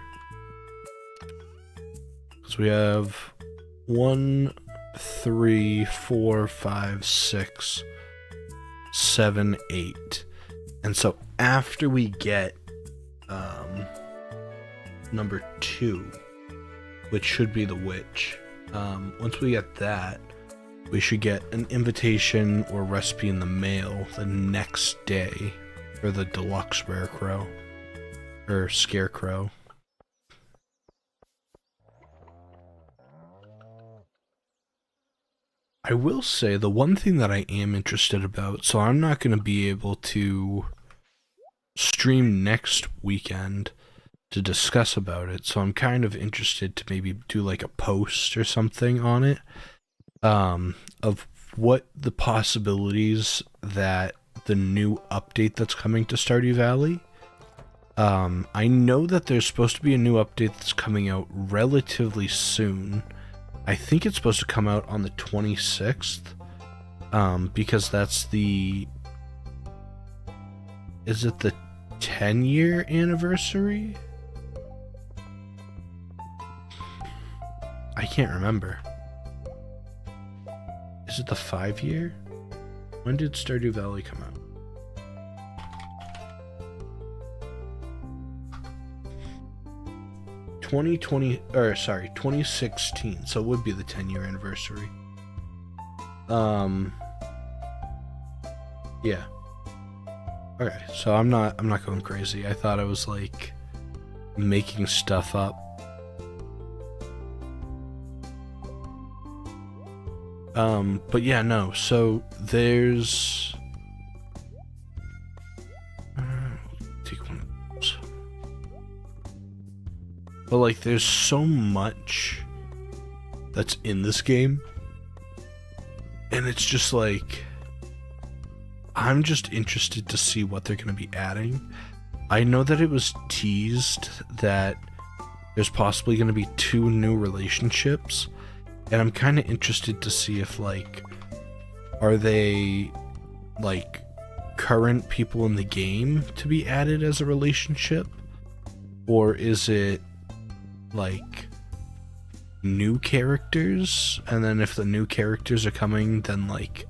[SPEAKER 1] Because we have 1, 3, 4, 5, 6, 7, 8. And so after we get number 2, which should be the witch, once we get that, we should get an invitation or recipe in the mail the next day for the deluxe rare crow or scarecrow. I will say the one thing that I am interested about, so I'm not going to be able to stream next weekend to discuss about it, so I'm kind of interested to maybe do like a post or something on it, of what the possibilities that the new update that's coming to Stardew Valley. I know that there's supposed to be a new update that's coming out relatively soon. I think it's supposed to come out on the 26th, because that's the... Is it the 10-year anniversary? I can't remember. Is it the 5-year? When did Stardew Valley come out? Sorry, 2016, so it would be the 10-year anniversary. Yeah. Okay, so I'm not going crazy. I thought I was like making stuff up. But yeah, no, so there's take one of those. But like there's so much that's in this game, and it's just like I'm just interested to see what they're going to be adding. I know that it was teased that there's possibly going to be 2 new relationships, and I'm kind of interested to see if, like, are they, like, current people in the game to be added as a relationship? Or is it, like, new characters? And then if the new characters are coming, then, like,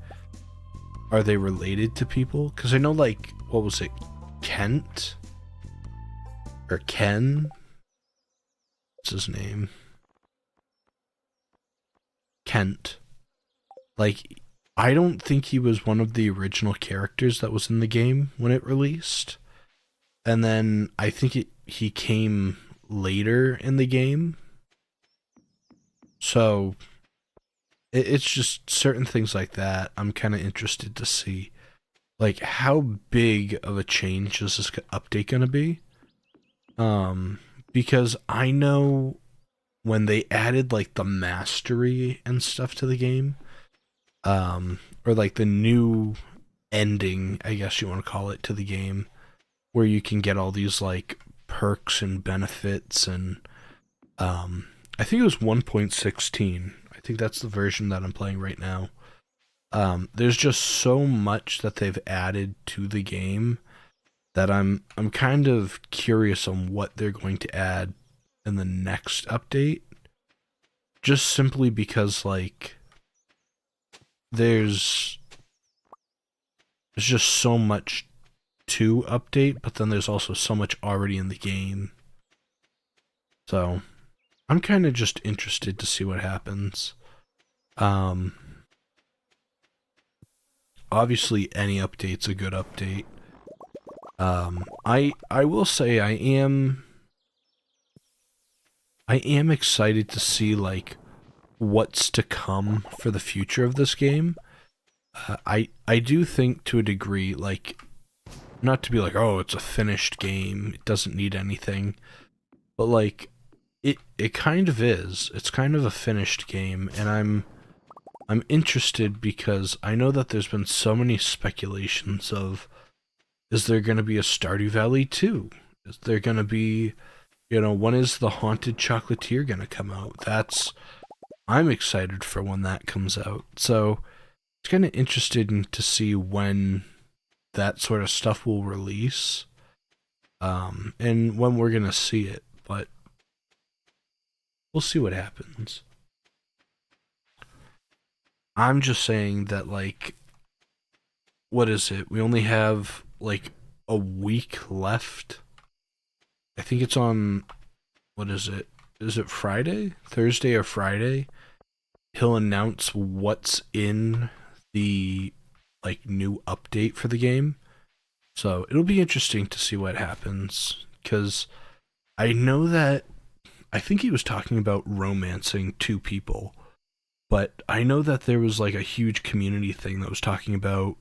[SPEAKER 1] are they related to people? Because I know, like, what was it? Kent? Or Ken? What's his name? Kent. Like, I don't think he was one of the original characters that was in the game when it released. And then I think he came later in the game. So it's just certain things like that I'm kind of interested to see. Like, how big of a change is this update going to be? Because I know when they added, like, the mastery and stuff to the game, or, like, the new ending, I guess you want to call it, to the game, where you can get all these, like, perks and benefits, and, I think it was 1.16. I think that's the version that I'm playing right now. There's just so much that they've added to the game that I'm kind of curious on what they're going to add in the next update. Just simply because like there's just so much to update, but then there's also so much already in the game. So I'm kind of just interested to see what happens. Obviously any update's a good update. I will say I am excited to see like what's to come for the future of this game. I do think to a degree, like, not to be like, oh, it's a finished game, it doesn't need anything, but like it kind of is. It's kind of a finished game, and I'm interested because I know that there's been so many speculations of, is there going to be a Stardew Valley 2? Is there going to be, when is the Haunted Chocolatier going to come out? I'm excited for when that comes out. So it's kind of interesting to see when that sort of stuff will release, and when we're going to see it, but we'll see what happens. I'm just saying that, like, what is it? We only have, like, a week left. I think it's on, what is it? Is it Friday? Thursday or Friday? He'll announce what's in the, like, new update for the game. So it'll be interesting to see what happens, because I know that, I think he was talking about romancing two people, but I know that there was like a huge community thing that was talking about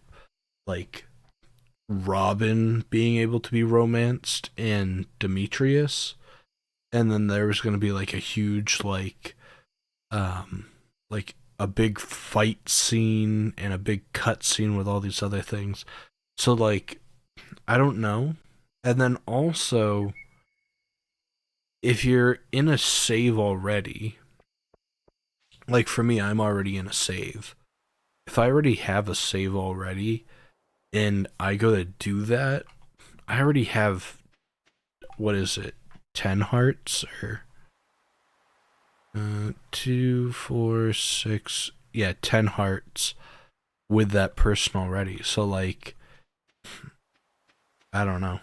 [SPEAKER 1] like Robin being able to be romanced and Demetrius, and then there was going to be like a huge like a big fight scene and a big cut scene with all these other things. So like I don't know. And then also, if you're in a save already, like for me, I'm already in a save. If I already have a save already and I go to do that, I already have, what is it, 10 hearts or 2, 4, 6, yeah, 10 hearts with that person already. So like, I don't know.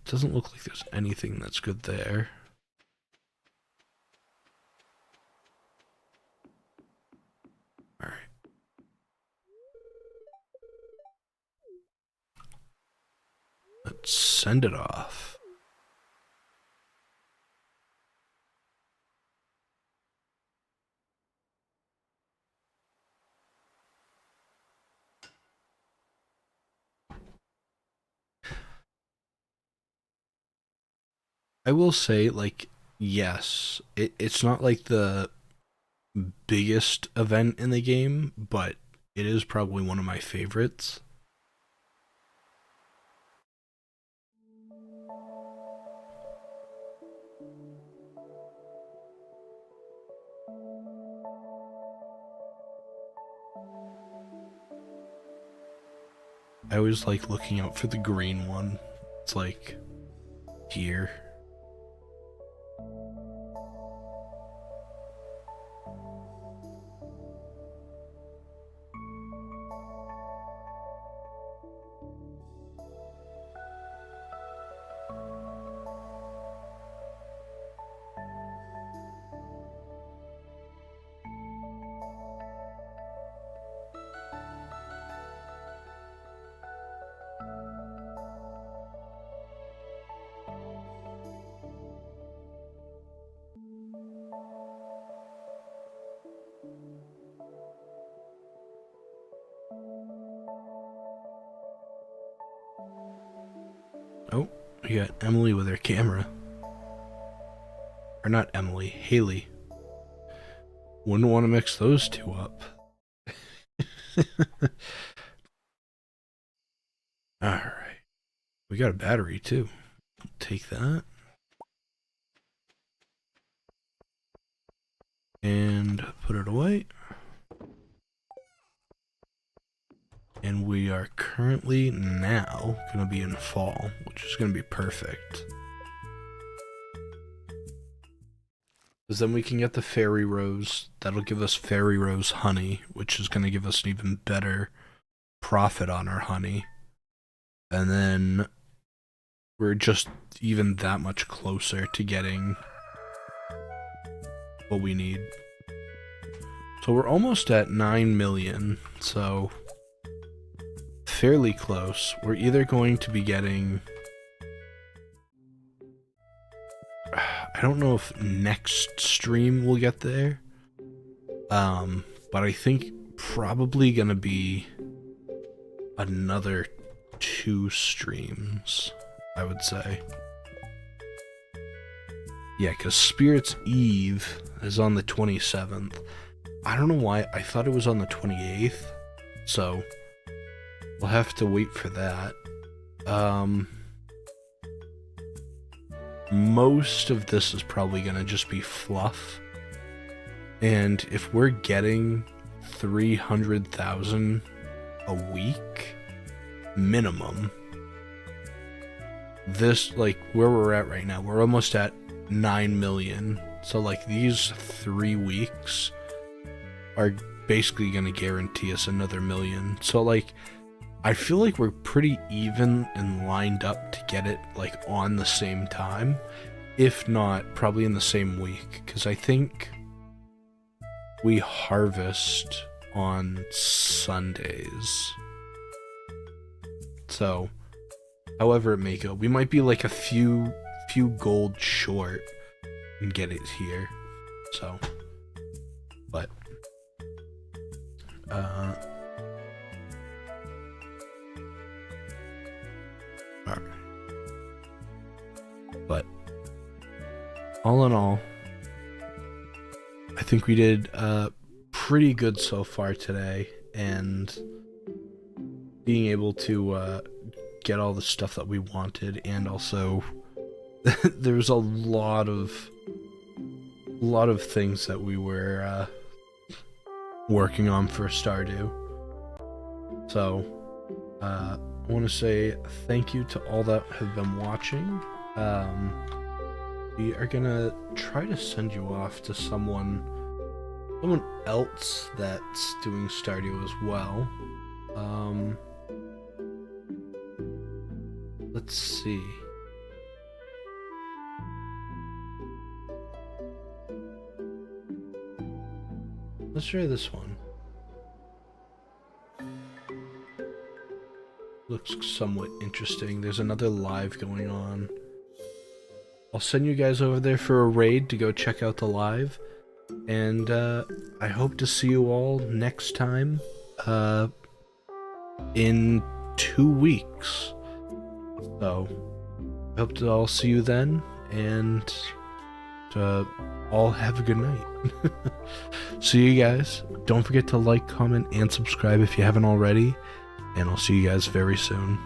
[SPEAKER 1] Doesn't look like there's anything that's good there. Alright. Let's send it off. I will say, like, yes, it's not like the biggest event in the game, but it is probably one of my favorites. I always like looking out for the green one. It's like here. Oh, we got Emily with her camera. Or not Emily, Haley. Wouldn't want to mix those two up. Alright. We got a battery too. Take that. and put it away. And we are currently now going to be in fall, which is going to be perfect. Because then we can get the fairy rose. That'll give us fairy rose honey, which is going to give us an even better profit on our honey. And then we're just even that much closer to getting what we need. So we're almost at 9 million, so fairly close. We're either going to be getting... I don't know if next stream we'll get there, but I think probably gonna be another 2 streams, I would say. Yeah, because Spirit's Eve is on the 27th. I don't know why, I thought it was on the 28th, so we'll have to wait for that. Most of this is probably gonna just be fluff. And if we're getting 300,000 a week minimum, this, like, where we're at right now, we're almost at 9 million. So, like, these 3 weeks are basically gonna guarantee us another million. So, like, I feel like we're pretty even and lined up to get it, like, on the same time. If not, probably in the same week. Because I think we harvest on Sundays. So, however it may go, we might be like a few gold short and get it here. So, but, alright. But all in all, I think we did pretty good so far today, and being able to get all the stuff that we wanted, and also there's a lot of things that we were working on for Stardew. So I want to say thank you to all that have been watching. We are gonna try to send you off to someone else that's doing Stardew as well. Let's see. Let's try this one. Looks somewhat interesting. There's another live going on. I'll send you guys over there for a raid to go check out the live. And I hope to see you all next time in 2 weeks. So, I hope to all see you then, and all have a good night. See you guys. Don't forget to like, comment, and subscribe if you haven't already, and I'll see you guys very soon.